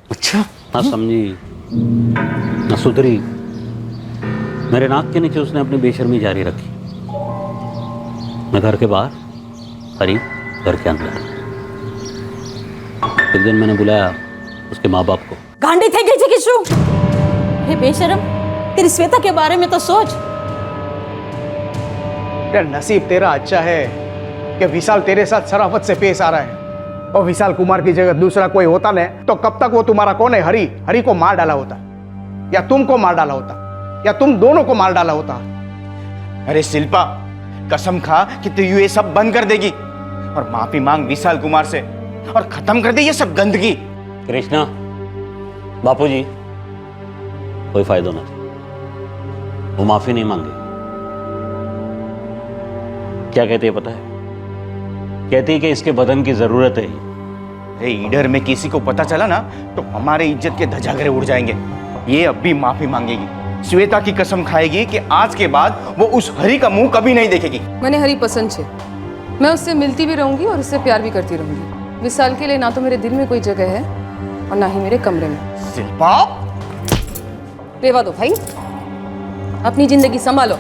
अच्छा, ना समझी ना सुधरी। मेरे नाक के नीचे उसने अपनी बेशर्मी जारी रखी। मैं घर के बाहर, हरी घर के अंदर। एक दिन मैंने बुलाया उसके माँ बाप को। गांडी थे गई थी किशु? हे बेशरम, तेरी श्वेता के बारे में तो सोच। यार नसीब तेरा अच्छा है कि विशाल तेरे साथ शराफत से पेश आ रहा है, और विशाल कुमार की जगह दूसरा कोई होता ना तो कब तक वो तुम्हारा कौन है हरी को मार डाला होता, या तुमको मार डाला होता, या तुम दोनों को मार डाला होता। अरे शिल्पा, कसम खा कि तू ये सब बंद कर देगी और माफी मांग विशाल कुमार से और खत्म कर दे ये सब गंदगी। कृष्णा, बापूजी, कोई फायदा नहीं, वो माफी नहीं मांगे। क्या कहती है पता है? कहती है कि इसके बदन की जरूरत है। अरे ईडर में किसी को पता चला ना तो हमारे इज्जत के धजागरे उड़ जाएंगे। ये अब भी माफी मांगेगी, श्वेता की कसम खाएगी कि आज के बाद वो उस हरी का मुंह कभी नहीं देखेगी। मैंने हरी पसंद है, मैं उससे मिलती भी रहूंगी और उससे प्यार भी करती रहूंगी। विशाल के लिए ना तो मेरे दिल में कोई जगह है और ना ही मेरे कमरे में। शिल्पा, रेवा दो भाई, अपनी जिंदगी संभालो,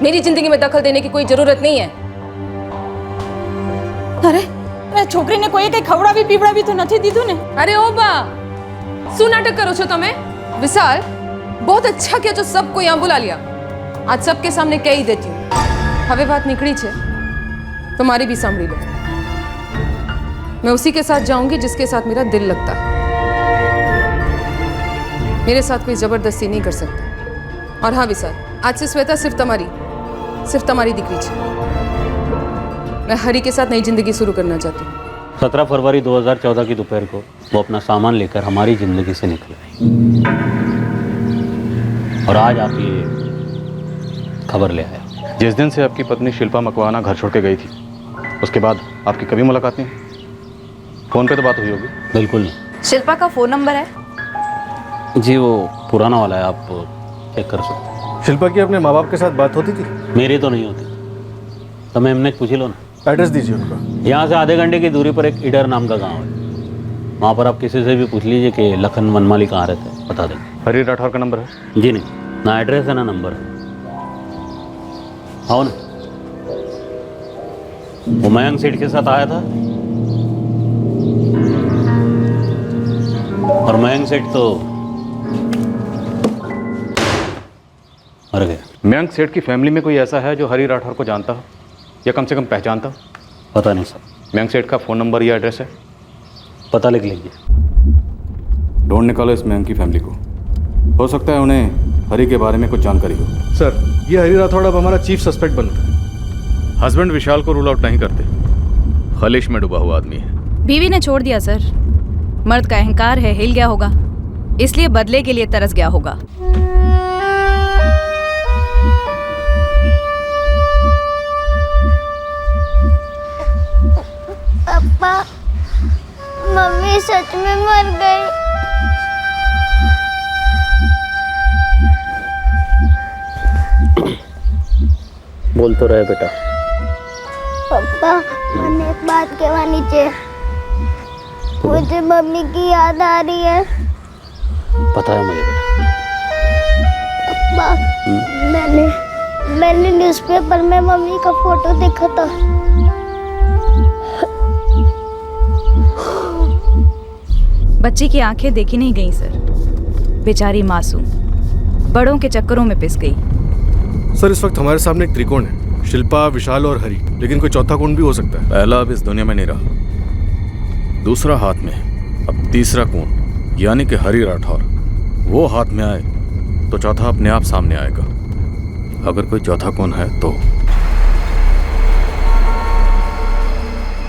मेरी जिंदगी में दखल देने की कोई जरूरत नहीं है। अरे छोकरी ने कोई कई खवડાવી પીવડાવી તો નથી દીધું ને? अरे ओ बा, શું નાટક કરો છો તમે? विशाल, बहुत अच्छा किया जो सबको यहाँ बुला लिया। आज सबके सामने कह ही देती हूँ, हवे बात निकली छे, तुम्हारी भी सांभળી लो। मैं उसी के साथ जाऊंगी जिसके साथ मेरा दिल लगता है। मेरे साथ कोई जबरदस्ती नहीं कर सकता। और हाँ विशाल, आज से श्वेता सिर्फ तुम्हारी, सिर्फ तुम्हारी दिक्री छे। मैं हरी के साथ नई जिंदगी शुरू करना चाहती हूँ। 17 फरवरी 2014 की दोपहर को वो अपना सामान लेकर हमारी जिंदगी से निकल गई और आज आप ये खबर ले आया। जिस दिन से आपकी पत्नी शिल्पा मकवाना घर छोड़ के गई थी उसके बाद आपकी कभी मुलाकात नहीं? फोन पे तो बात हुई होगी? बिल्कुल नहीं। शिल्पा का फ़ोन नंबर है? जी वो पुराना वाला है, आप चेक कर सकते हैं। शिल्पा की अपने माँ बाप के साथ बात होती थी? मेरी तो नहीं होती, तो मैं एमने पूछ ही लो ना। एड्रेस दीजिए उनका। यहाँ से आधे घंटे की दूरी पर एक ईडर नाम का गांव है, वहाँ पर आप किसी से भी पूछ लीजिए कि लखन वनमाली कहाँ रहते हैं, बता देंगे। हरी राठौर का नंबर है? जी नहीं, ना एड्रेस है ना नंबर है। आओ ना। वो मयंक सेठ के साथ आया था और मयंक सेठ तो मर गया। मयंक सेठ की फैमिली में कोई ऐसा है जो हरी राठौर को जानता हो या कम से कम पहचानता हो? पता नहीं सर। मयंक सेठ का फ़ोन नंबर या एड्रेस है? पता लिख लीजिए। ढूंढ निकालो इस मयंक की फैमिली को, हो सकता है उन्हें हरी के बारे में कुछ जानकारी हो। सर, ये हरी राठौड़ अब हमारा चीफ सस्पेक्ट बनता है। हस्बैंड विशाल को रूल आउट नहीं करते, खलिश में डूबा हुआ आदमी है। बीवी ने छोड़ दिया सर। मर्द का अहंकार है, हिल गया होगा, इसलिए बदले के लिए तरस गया होगा। पापा, मम्मी सच में मर गई। बोल तो रहे बेटा। पापा, मैंने एक बात कहवानी चाहिए। मुझे मम्मी की याद आ रही है। पता है मुझे बेटा। पापा, मैंने न्यूज़पेपर में मम्मी का फोटो देखा था। बच्ची की आंखें देखी नहीं गई सर, बेचारी मासूम बड़ों के चक्करों में पिस गई। सर, इस वक्त हमारे सामने एक त्रिकोण है, शिल्पा, विशाल और हरी, लेकिन कोई चौथा कोण भी हो सकता है। पहला अब इस दुनिया में नहीं रहा, दूसरा हाथ में, अब तीसरा कोण यानी कि हरी राठौर, वो हाथ में आए तो चौथा अपने आप सामने आएगा। अगर कोई चौथा कोण है तो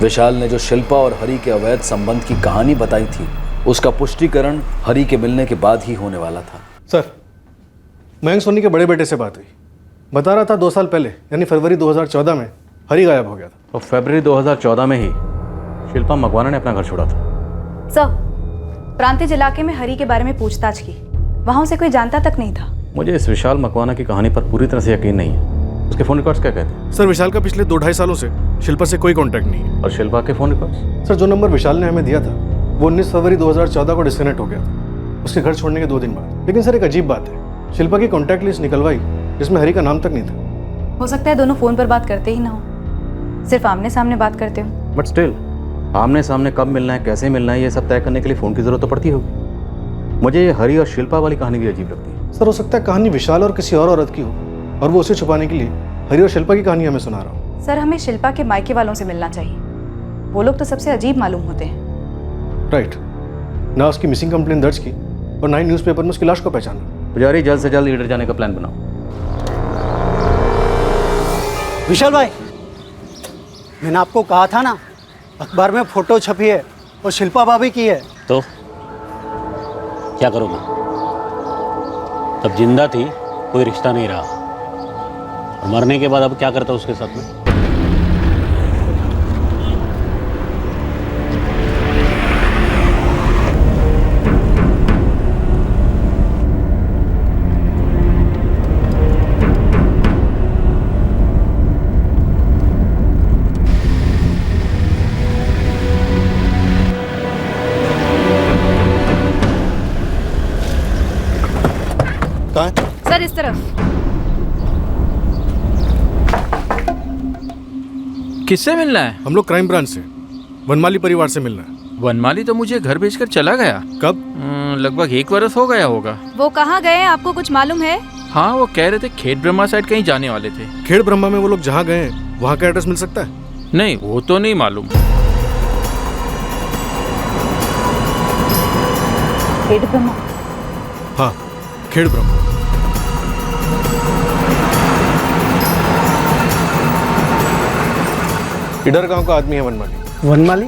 विशाल ने जो शिल्पा और हरी के अवैध संबंध की कहानी बताई थी उसका पुष्टिकरण हरी के मिलने के बाद ही होने वाला था। सर, मयंक सोनी के बड़े बेटे से बात हुई, बता रहा था 2 साल पहले यानी फरवरी 2014 में हरी गायब हो गया था। और फरवरी 2014 में ही शिल्पा मकवाना ने अपना घर छोड़ा था। सर, प्रांतिज इलाके में हरी के बारे में पूछताछ की, वहाँ उसे कोई जानता तक नहीं था। मुझे इस विशाल मकवाना की कहानी पर पूरी तरह से यकीन नहीं है। उसके फोन रिकॉर्ड्स क्या कहते हैं? सर, विशाल का पिछले 2-2.5 सालों से शिल्पा से कोई कांटेक्ट नहीं है। और शिल्पा के फोन रिकॉर्ड्स? सर, जो नंबर विशाल ने हमें दिया था वो 19 फरवरी 2014 को डिस्कनेक्ट हो गया था, उसके घर छोड़ने के 2 दिन बाद। लेकिन सर, एक अजीब बात है, शिल्पा की कॉन्टैक्ट लिस्ट निकलवाई जिसमें हरी का नाम तक नहीं था। हो सकता है दोनों फोन पर बात करते ही ना हो, सिर्फ आमने सामने बात करते हो। बट स्टिल, आमने सामने कब मिलना है, कैसे मिलना है, ये सब तय करने के लिए फोन की जरूरत तो पड़ती होगी। मुझे ये हरी और शिल्पा वाली कहानी भी अजीब लगती है। सर, हो सकता है कहानी विशाल और किसी और औरत की हो और वो उसे छुपाने के लिए हरी और शिल्पा की कहानी हमें सुना रहा हूँ। सर, हमें शिल्पा के मायके वालों से मिलना चाहिए, वो लोग तो सबसे अजीब मालूम होते हैं। राइट, ना उसकी मिसिंग कंप्लेन दर्ज की और ना ही न्यूज़पेपर में उसकी लाश को पहचाना। पुजारी, जल्द से जल्द लीडर जाने का प्लान बनाओ। विशाल भाई, मैंने आपको कहा था ना, अखबार में फोटो छपी है और शिल्पा भाभी की है। तो क्या करोगे? तब जिंदा थी, कोई रिश्ता नहीं रहा, और मरने के बाद अब क्या करता उसके साथ में? सर, इस तरफ। किससे मिलना है? हम लोग क्राइम ब्रांच से, वनमाली परिवार से मिलना है। वनमाली तो मुझे घर भेजकर चला गया। कब? लगभग 1 वर्ष हो गया होगा। वो कहाँ गए, आपको कुछ मालूम है? हाँ, वो कह रहे थे खेत ब्रह्मा साइड कहीं जाने वाले थे। खेत ब्रह्मा में वो लोग जहाँ गए वहाँ का एड्रेस मिल सकता है? नहीं, वो तो नहीं मालूम। खेत ब्रह्मा? हाँ, खेत ब्रह्मा। इधर गांव का आदमी है वनमाली। वनमाली?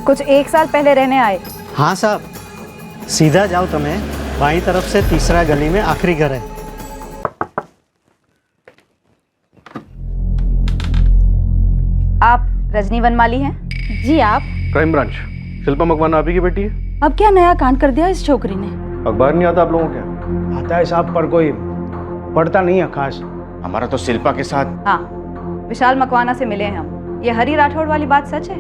कुछ 1 साल पहले रहने आए। हाँ साहब, सीधा जाओ तुम्हें, बाईं तरफ से तीसरा गली में आखिरी घर है। आप रजनी वनमाली हैं? जी आप? Crime branch. शिल्पा मकवाना आप ही की बेटी है? अब क्या नया कांड कर दिया इस छोकरी ने? अखबार नहीं आता आप लोगों को? आता है साहब, पर कोई पढ़ता नहीं है खास। हमारा तो शिल्पा के साथ। हाँ, विशाल मकवाना से मिले हैं हम। ये हरी राठौड़ वाली बात सच है?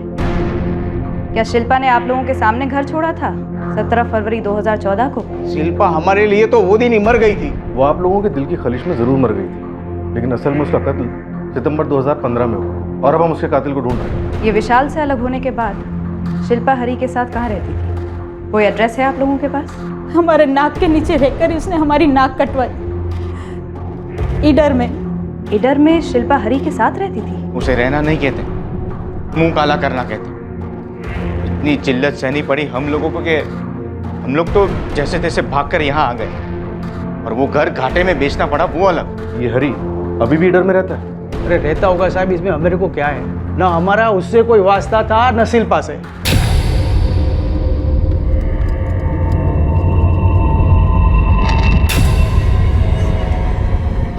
क्या शिल्पा ने आप लोगों के सामने घर छोड़ा था 17 फरवरी 2014 को? शिल्पा हमारे लिए तो वो दिन ही मर गई थी। वो आप लोगों के दिल की खलिश में जरूर मर गई थी, लेकिन असल में उसका कत्ल सितंबर 2015 में हुआ और अब हम उसके कातिल को ढूंढ रहे हैं। ये विशाल से अलग होने के बाद शिल्पा हरी के साथ कहाँ रहती थी? कोई एड्रेस है आप लोगों के पास? हमारे नाक के नीचे रहकर उसने हमारी नाक कटवाई। ईडर में। ईडर में शिल्पा हरी के साथ रहती थी? उसे रहना नहीं कहते, मुंह काला करना कहते। इतनी जिल्लत सहनी पड़ी हम लोगों को कि हम लोग तो जैसे तैसे भागकर यहाँ आ गए, और वो घर घाटे में बेचना पड़ा, वो अलग। ये हरी अभी भी ईडर में रहता है? अरे रहता होगा साहब, इसमें हमारे को क्या है? ना हमारा उससे कोई वास्ता था न शिल्पा से।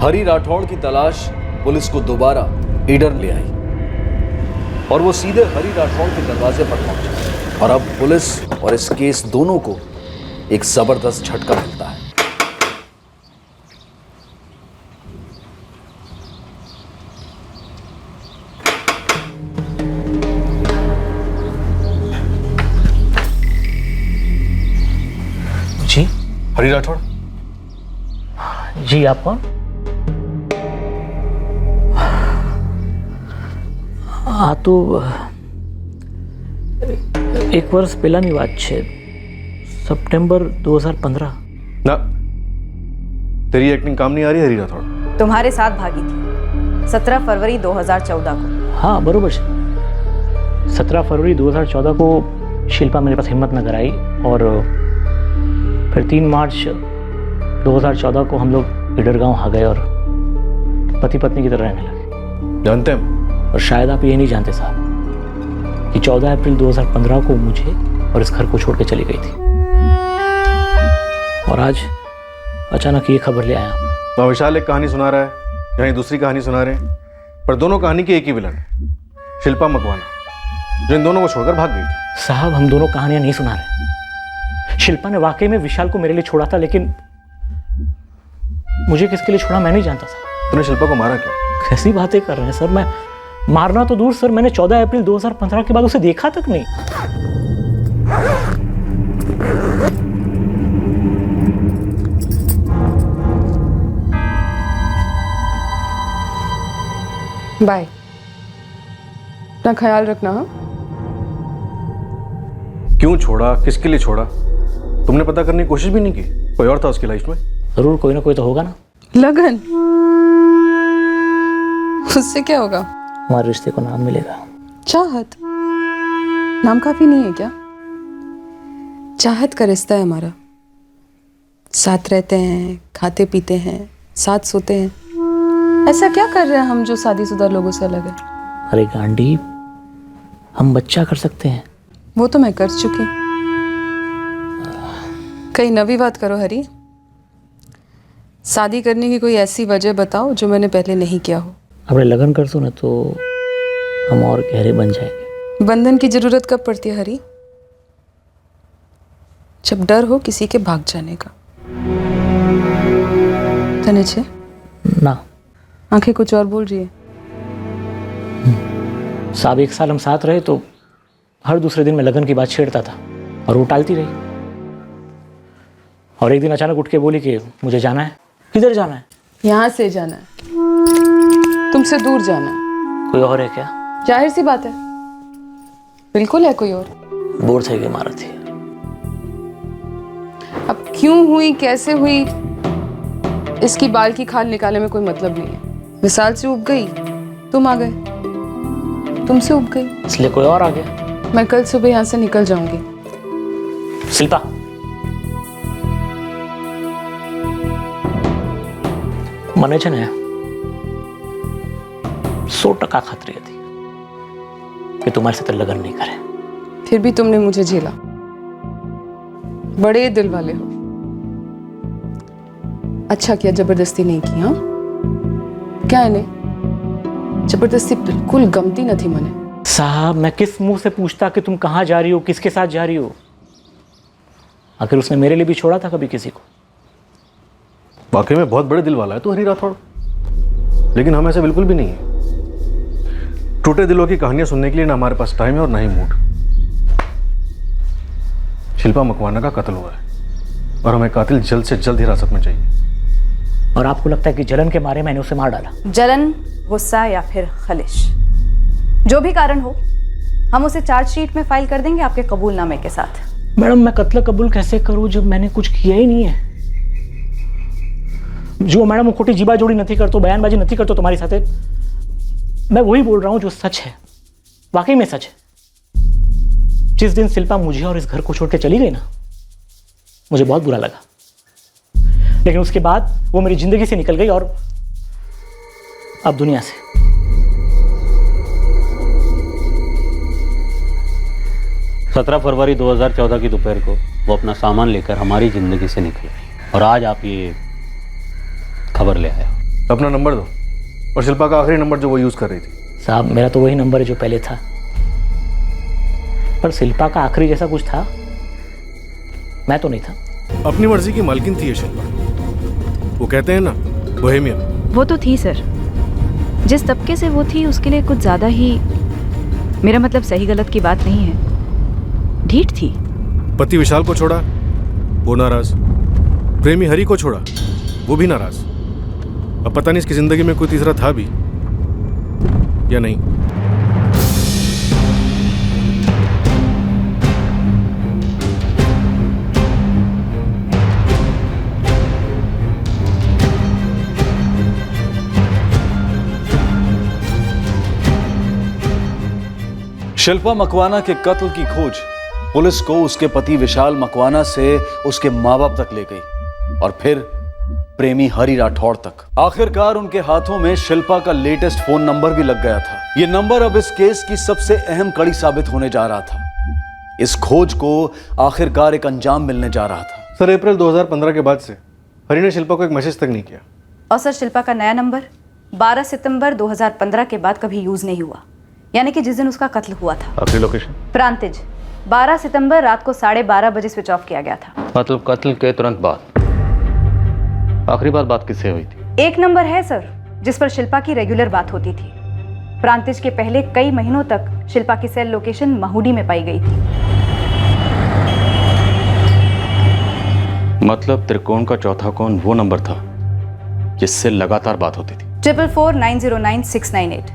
हरी राठौड़ की तलाश पुलिस को दोबारा ईडर ले आई और वो सीधे हरी राठौड़ के दरवाजे पर पहुंचे। और अब पुलिस और इस केस दोनों को एक जबरदस्त झटका मिलता है। जी? हरी राठौड़? जी, आप कौन? આ તો 1 વર્ષ પહેલાની વાત છે, सितंबर 2015। ना, तेरी एक्टिंग काम नहीं आ रही हरी राठौड़। तुम्हारे साथ भागी थी 17 फरवरी 2014 को। हाँ बरोबर है। 17 फरवरी 2014 को शिल्पा मेरे पास हिम्मत न कराई और फिर 3 मार्च 2014 को हम लोग ईडर गांव आ गए और पति पत्नी की तरह रहने लगे। जानते हैं? और शायद आप ये नहीं जानते साहब कि 14 अप्रैल 2015 को मुझे और इस घर को छोड़ के चली गई थी, और आज अचानक ये खबर ले आया। वहाँ विशाल एक कहानी सुना रहा है, यहाँ दूसरी कहानी सुना रहे हैं, पर दोनों कहानी के एक ही विलन है, शिल्पा मकवाना, जो इन दोनों को छोड़कर भाग गई थी। साहब हम दोनों कहानियां नहीं सुना रहे। शिल्पा ने वाकई में विशाल को मेरे लिए छोड़ा था, लेकिन मुझे किसके लिए छोड़ा मैं नहीं जानता था। तूने शिल्पा को मारा क्यों? कैसी बातें कर रहे हैं सर? मैं मारना तो दूर सर, मैंने 14 अप्रैल 2015 के बाद उसे देखा तक नहीं। बाय, अपना ख्याल रखना। हाँ, क्यों छोड़ा, किसके लिए छोड़ा, तुमने पता करने की कोशिश भी नहीं की? कोई और था उसकी लाइफ में? जरूर कोई ना कोई तो होगा ना। लगन? उससे क्या होगा? हमारे रिश्ते को नाम मिलेगा। चाहत? नाम काफी नहीं है क्या? चाहत का रिश्ता है हमारा। साथ रहते हैं, खाते पीते हैं, साथ सोते हैं। ऐसा क्या कर रहे हैं हम जो शादीशुदा लोगों से अलग है? अरे गांडी, हम बच्चा कर सकते हैं। वो तो मैं कर चुकी। कई नवी बात करो हरी। शादी करने की कोई ऐसी वजह बताओ जो मैंने पहले नहीं किया हो। अपने लगन कर दो ना तो हम और गहरे बन जाएंगे। बंधन की जरूरत कब पड़ती है हरी? जब डर हो किसी के भाग जाने का। तने छे? ना। आंखें कुछ और बोल रही है। साहब 1 साल हम साथ रहे तो हर दूसरे दिन मैं लगन की बात छेड़ता था और वो टालती रही, और एक दिन अचानक उठ के बोली कि मुझे जाना है। किधर जाना है? यहाँ से जाना है, तुमसे दूर जाना है। कोई और है क्या? जाहिर सी बात है, बिल्कुल है कोई और। बोर थे कि मारा थी। अब क्यों हुई, कैसे हुई, इसकी बाल की खाल निकालने में कोई मतलब नहीं है। विशाल से उब गई, तुम आ गए, तुमसे उब गई, इसलिए कोई और आ गया। मैं कल सुबह यहाँ से निकल जाऊंगी। शिल्पा, મને છે ને 100% ખાતરી હતી कि तुम्हारे साथ लगन नहीं करे। फिर भी तुमने मुझे झेला। बड़े दिल वाले हो। अच्छा किया जबरदस्ती नहीं की। हाँ क्या है ने जबरदस्ती बिल्कुल गमती न थी मने। साहब मैं किस मुंह से पूछता कि तुम कहाँ जा रही हो, किसके साथ जा रही हो? आखिर उसने मेरे लिए भी छोड़ा था कभी किसी को? वाकई में बहुत बड़े दिल वाला है तो हरी राठौड़, लेकिन हम ऐसे बिल्कुल भी नहीं है। टूटे दिलों की कहानियां सुनने के लिए ना हमारे पास टाइम है और ना ही मूड। शिल्पा मकवाना का कत्ल हुआ है और हमें कातिल जल्द से जल्द हिरासत में चाहिए। और आपको लगता है कि जलन के मारे मैंने उसे मार डाला? जलन, गुस्सा या फिर खलिश, जो भी कारण हो, हम उसे चार्जशीट में फाइल कर देंगे आपके कबूलनामे के साथ। मैडम मैं कत्ल कबूल कैसे करूं जब मैंने कुछ किया ही नहीं है? जो मैडम वो खोटी जीबा जोड़ी नहीं करतो, बयानबाजी नहीं करतो तुम्हारी साथे। मैं वही बोल रहा हूं जो सच है, वाकई में सच है। जिस दिन शिल्पा मुझे और इस घर को छोड़ के चली गई ना, मुझे बहुत बुरा लगा। लेकिन उसके बाद वो मेरी जिंदगी से निकल गई और अब दुनिया से। 17 फरवरी 2014 की दोपहर को वो अपना सामान लेकर हमारी जिंदगी से निकले और आज आप ये खबर ले आए हो। अपना नंबर दो और शिल्पा का आखिरी नंबर जो वो यूज कर रही थी। साहब मेरा तो वही नंबर है जो पहले था, पर शिल्पा का आखिरी जैसा कुछ था, मैं तो नहीं था। अपनी मर्जी की मालकिन थी ये शिल्पा। वो कहते हैं ना बोहेमियन। वो तो थी सर, जिस तबके से वो थी उसके लिए कुछ ज्यादा ही, मेरा मतलब सही गलत की बात नहीं है, ढीठ थी। पति विशाल को छोड़ा वो नाराज, प्रेमी हरि को छोड़ा वो भी नाराज। अब पता नहीं इसकी जिंदगी में कोई तीसरा था भी या नहीं। शिल्पा मकवाना के कत्ल की खोज पुलिस को उसके पति विशाल मकवाना से उसके माँ बाप तक ले गई और फिर प्रेमी हरि राठौड़ तक। आखिरकार उनके हाथों में शिल्पा का लेटेस्ट फोन नंबर भी लग गया था। यह नंबर अब इस केस की सबसे अहम कड़ी साबित होने जा रहा था। इस खोज को आखिरकार एक अंजाम मिलने जा रहा था। सर अप्रैल 2015 के बाद से हरि ने शिल्पा को एक मैसेज तक नहीं किया। और सर शिल्पा का नया नंबर 12 सितंबर 2015 के बाद कभी यूज नहीं हुआ, यानी कि जिस दिन उसका कत्ल हुआ था। आखिरी लोकेशन प्रांतिज, 12 सितंबर रात को 12:30 बजे स्विच ऑफ किया गया था। मतलब कत्ल के तुरंत बाद। आखिरी बात किससे हुई थी? एक नंबर है सर जिस पर शिल्पा की रेगुलर बात होती थी। प्रांतिज के पहले कई महीनों तक शिल्पा की सेल लोकेशन महूडी में पाई गई थी। मतलब त्रिकोण का चौथा कोण वो नंबर था जिससे लगातार बात होती थी। 444909698।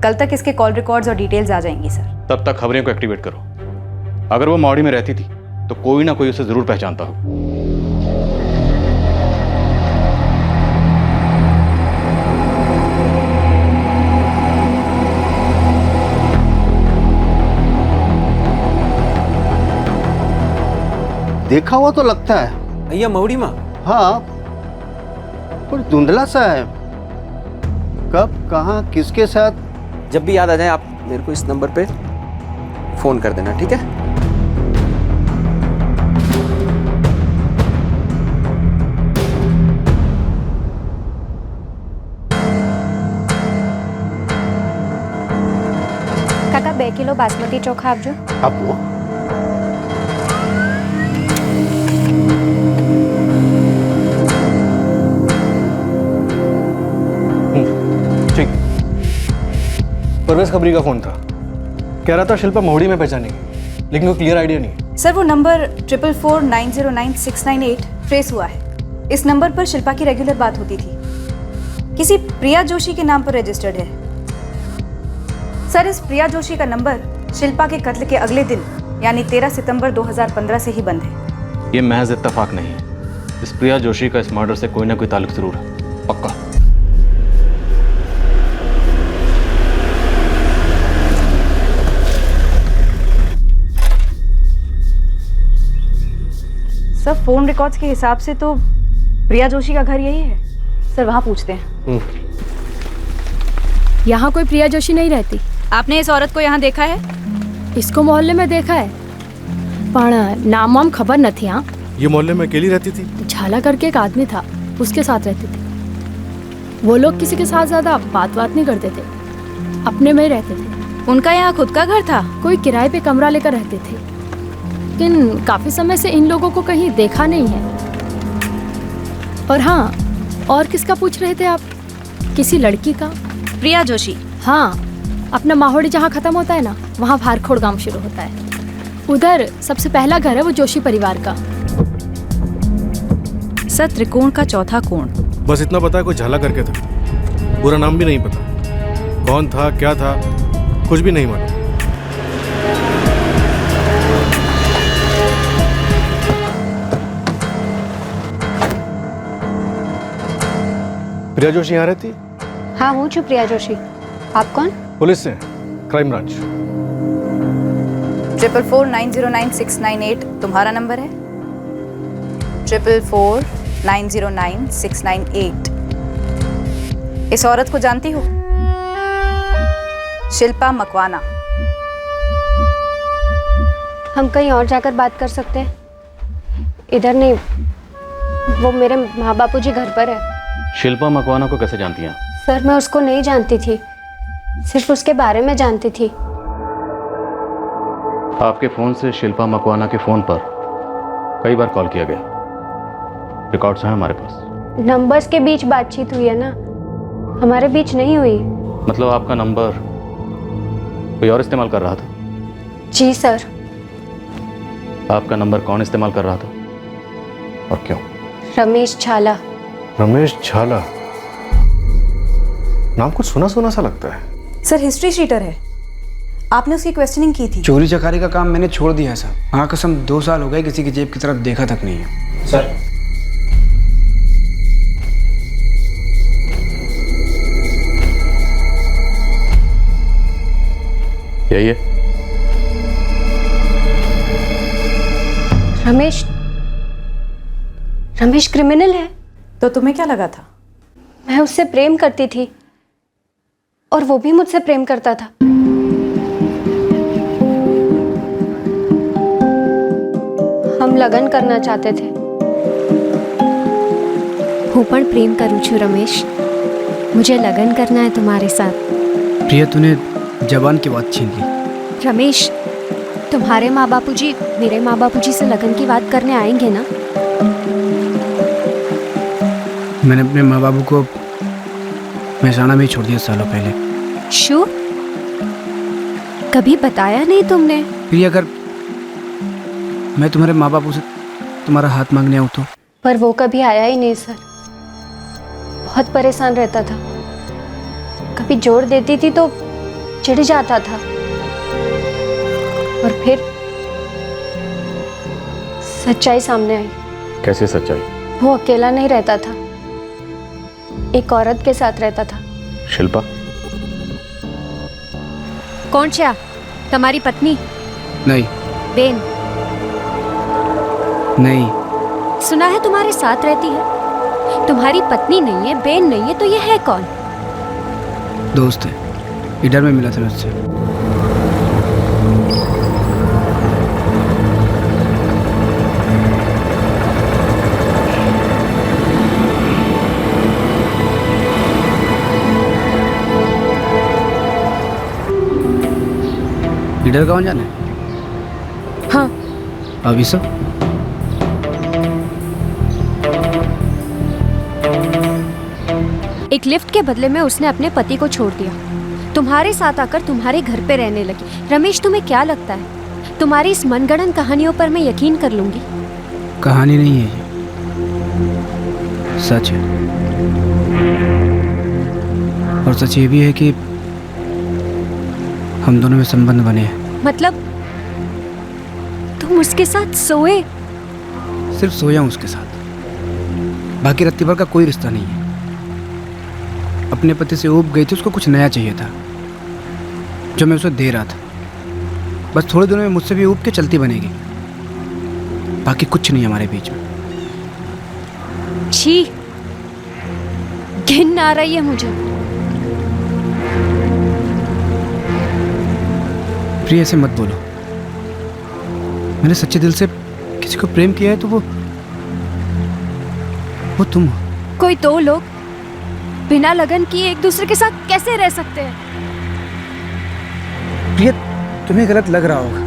कल तक इसके कॉल रिकॉर्ड्स और डिटेल्स आ जाएंगी सर। तब तक खबरें को एक्टिवेट करो। अगर वो मौड़ी में रहती थी तो कोई ना कोई उसे जरूर पहचानता हो। देखा हुआ तो लगता है भैया मौड़ी माँ। हाँ, पर धुंधला सा है। कब, कहाँ, किसके साथ? जब भी याद आ जाए आप मेरे को इस नंबर पे फोन कर देना, ठीक है? काका 2 किलो बासमती चोखा आपजो। आपको ठीक। परवेज खबरी का फोन था, कह रहा था शिल्पा महुड़ी में पहचानेगी, लेकिन कोई क्लियर आइडिया नहीं। सर वो नंबर 444909698 ट्रेस हुआ है। इस नंबर पर शिल्पा की रेगुलर बात होती थी, किसी प्रिया जोशी के नाम पर रजिस्टर्ड है। सर इस प्रिया जोशी का नंबर शिल्पा के कत्ल के अगले दिन यानी 13 सितंबर 2015 से ही बंद है। ये महज इत्तेफाक नहीं है। इस प्रिया जोशी का इस मर्डर से कोई ना कोई ताल्लुक जरूर है, पक्का। सर फोन रिकॉर्ड्स के हिसाब से तो प्रिया जोशी का घर यही है। सर वहाँ पूछते हैं। यहाँ कोई प्रिया जोशी नहीं रहती। आपने इस औरत को यहाँ देखा है? इसको मोहल्ले में देखा है, पर नाम वाम खबर न थी। हाँ, ये मोहल्ले में अकेली रहती थी? झाला करके एक आदमी था, उसके साथ रहती थी। वो लोग किसी के साथ ज्यादा बात नहीं करते थे, अपने में ही रहते थे। उनका यहाँ खुद का घर था? कोई किराए पे कमरा लेकर रहते थे, लेकिन काफी समय से इन लोगों को कहीं देखा नहीं है। और हाँ, और किसका पूछ रहे थे आप? किसी लड़की का। प्रिया जोशी। हाँ, अपना माहौड़ी जहाँ खत्म होता है ना, वहाँ भारखोड़ गांव शुरू होता है। उधर सबसे पहला घर है वो जोशी परिवार का। सर, त्रिकोण का चौथा कोण। बस इतना पता है कोई झाला करके था, पूरा नाम भी नहीं पता, कौन था क्या था कुछ भी नहीं मालूम। प्रिया जोशी यहाँ रहती? हाँ, हूँ प्रिया जोशी। आप कौन? पुलिस से, क्राइम ब्रांच। 444909698 तुम्हारा नंबर है? 444909698। इस औरत को जानती हो? शिल्पा मकवाना। हम कहीं और जाकर बात कर सकते हैं? इधर नहीं, वो मेरे माँ बापू जी घर पर है। शिल्पा मकवाना को कैसे जानती हैं? सर, मैं उसको नहीं जानती थी, सिर्फ उसके बारे में जानती थी। आपके फोन से शिल्पा मकवाना के फोन पर कई बार कॉल किया गया, रिकॉर्ड्स हैं हमारे पास। नंबर्स के बीच बातचीत हुई है ना, हमारे बीच नहीं हुई। मतलब आपका नंबर कोई और इस्तेमाल कर रहा था? जी सर। आपका नंबर कौन इस्तेमाल कर रहा था और क्यों? रमेश झाला। रमेश झाला, नाम कुछ सुना सुना सा लगता है। सर, हिस्ट्री शीटर है, आपने उसकी क्वेश्चनिंग की थी। चोरी चकारी का काम मैंने छोड़ दिया साहब। हाँ कसम, 2 साल हो गए किसी की जेब की तरफ देखा तक नहीं है। सर, यही है। रमेश क्रिमिनल है। तो तुम्हें क्या लगा था? मैं उससे प्रेम करती थी और वो भी मुझसे प्रेम करता था। हम लगन करना चाहते थे। હું પણ પ્રેમ કરું છું રમેશ, मुझे लगन करना है तुम्हारे साथ। प्रिया, तूने जबान की बात छीन ली। रमेश, तुम्हारे माँ बापू जी मेरे माँ बापू जी से लगन की बात करने आएंगे ना? मैंने अपने माँ बाबू को महसाना में ही छोड़ दिया सालों पहले। शू? कभी बताया नहीं तुमने? प्रिया, अगर मैं तुम्हारे माँ बापू से तुम्हारा हाथ मांगने आऊँ तो? पर वो कभी आया ही नहीं सर, बहुत परेशान रहता था। कभी जोर देती थी तो चिढ़ जाता था। और फिर सच्चाई सामने आई। कैसे सच्चाई? वो अकेला नहीं रहता था, एक औरत के साथ रहता था। शिल्पा? कौन છે આ? તમારી પત્ની? नहीं। बेन? नहीं। सुना है तुम्हारे साथ रहती है। तुम्हारी पत्नी नहीं है, बेन नहीं है, तो ये है कौन? दोस्त है, इधर में मिला था मुझसे। लीडर कौन जाने? हाँ। अभी सब एक लिफ्ट के बदले में उसने अपने पति को छोड़ दिया, तुम्हारे साथ आकर तुम्हारे घर पे रहने लगी। रमेश, तुम्हें क्या लगता है तुम्हारी इस मनगढ़ंत कहानियों पर मैं यकीन कर लूंगी? कहानी नहीं है, ये सच है। और सच ये भी है कि हम दोनों में संबंध बने हैं। मतलब तुम उसके साथ सोए? सिर्फ सोया हूँ उसके साथ, बाकी रत्ती भर का कोई रिश्ता नहीं है। अपने पति से ऊब गई थी, उसको कुछ नया चाहिए था जो मैं उसे दे रहा था। बस थोड़े दिनों में मुझसे भी ऊब के चलती बनेगी, बाकी कुछ नहीं हमारे बीच में। छी, घिन आ रही है मुझे। प्रिया ऐसे मत बोलो। मैंने सच्चे दिल से किसी को प्रेम किया है तो वो तुम हो। कोई दो लोग बिना लगन किए एक दूसरे के साथ कैसे रह सकते हैं? प्रिया तुम्हें गलत लग रहा होगा,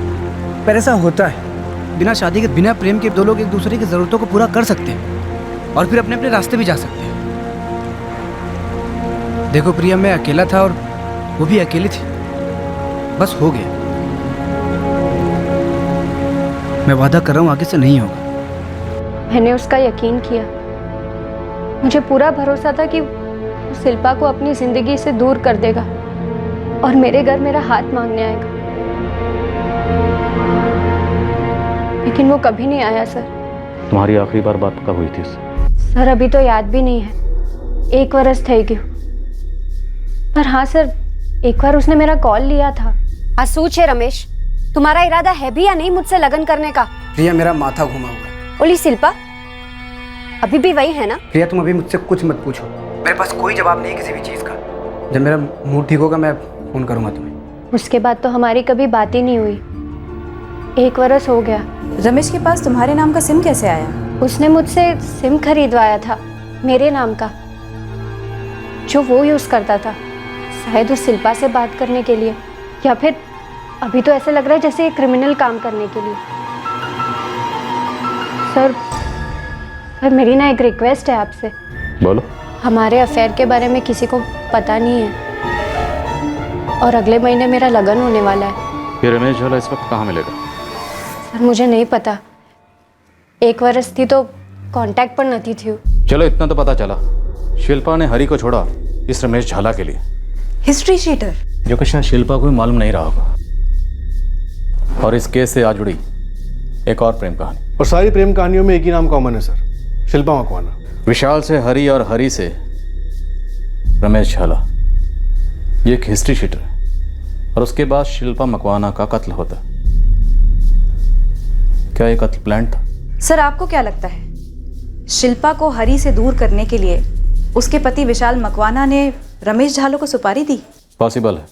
पर ऐसा होता है। बिना शादी के, बिना प्रेम के दो लोग एक दूसरे की जरूरतों को पूरा कर सकते हैं और फिर अपने अपने रास्ते भी जा सकते हैं। देखो प्रिया, मैं अकेला था और वो भी अकेली थी, बस हो गया। मैं वादा कर रहा हूँ आगे से नहीं होगा। मैंने उसका यकीन किया। मुझे पूरा भरोसा था कि वो शिल्पा को अपनी जिंदगी से दूर कर देगा और मेरे घर मेरा हाथ मांगने आएगा, लेकिन वो कभी नहीं आया सर। तुम्हारी आखिरी बार बात कब हुई थी उससे? सर अभी तो याद भी नहीं है, 1 वर्ष થઈ ગયું। पर हाँ सर, एक बार उसने मेरा कॉल लिया था। हाँ सोच है रमेश, तुम्हारा इरादा है भी या नहीं मुझसे लगन करने का? प्रिया मेरा माथा घुमा हुआ है। बोली शिल्पा अभी भी वही है ना? प्रिया तुम अभी मुझसे कुछ मत पूछो, मेरे पास कोई जवाब नहीं किसी भी चीज़ का। जब मेरा मूड ठीक होगा मैं फोन करूंगा तुम्हें। उसके बाद तो हमारी कभी बात ही नहीं हुई। 1 वर्ष हो गया। रमेश के पास तुम्हारे नाम का सिम कैसे आया? उसने मुझसे सिम खरीदवाया था मेरे नाम का, जो वो यूज़ करता था, शायद उस शिल्पा से बात करने के लिए, या फिर अभी तो ऐसा लग रहा है जैसे एक क्रिमिनल काम करने के लिए। सर मेरी ना एक रिक्वेस्ट है आपसे। बोलो। हमारे अफेयर के बारे में किसी को पता नहीं है और अगले महीने मेरा लगन होने वाला है। ये रमेश झाला इस वक्त कहाँ मिलेगा? सर मुझे नहीं पता, 1 वर्ष थी तो कांटेक्ट पर नहीं थी। चलो इतना तो पता चला, शिल्पा ने हरी को छोड़ा इस रमेश झाला के लिए। हिस्ट्री शीटर जो कि शायद शिल्पा को भी मालूम नहीं रहा होगा। और इस केस से आज जुड़ी एक और प्रेम कहानी। और सारी प्रेम कहानियों में एक ही नाम कॉमन है सर, शिल्पा मकवाना। विशाल से हरी और हरी से रमेश झाला, ये एक हिस्ट्री शीटर है। और उसके बाद शिल्पा मकवाना का कत्ल होता। क्या ये कत्ल प्लान था? सर आपको क्या लगता है, शिल्पा को हरी से दूर करने के लिए उसके पति विशाल मकवाना ने रमेश झालो को सुपारी दी? पॉसिबल है।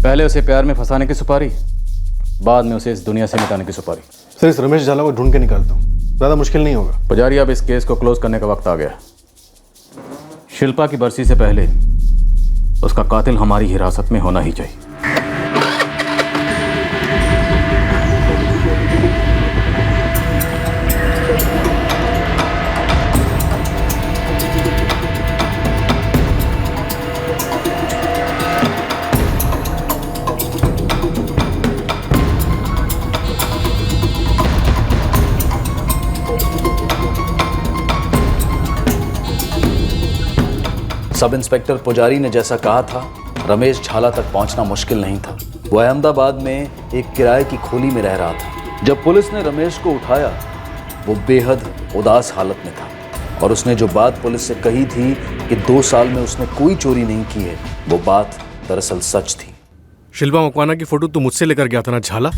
पहले उसे प्यार में फंसाने की सुपारी, बाद में उसे इस दुनिया से मिटाने की सुपारी। सर इस रमेश झाला को ढूंढ के निकालता हूँ, ज़्यादा मुश्किल नहीं होगा। पुजारी अब इस केस को क्लोज करने का वक्त आ गया। शिल्पा की बरसी से पहले उसका कातिल हमारी हिरासत में होना ही चाहिए। सब इंस्पेक्टर पुजारी ने जैसा कहा था, रमेश झाला तक पहुंचना मुश्किल नहीं था। वो अहमदाबाद में एक किराए की खोली में रह रहा था। जब पुलिस ने रमेश को उठाया, वो बेहद उदास हालत में था और उसने जो बात पुलिस से कही थी कि 2 साल में उसने कोई चोरी नहीं की है, वो बात दरअसल सच थी। शिल्पा मकवाना की फोटो तू मुझसे लेकर गया था ना झाला?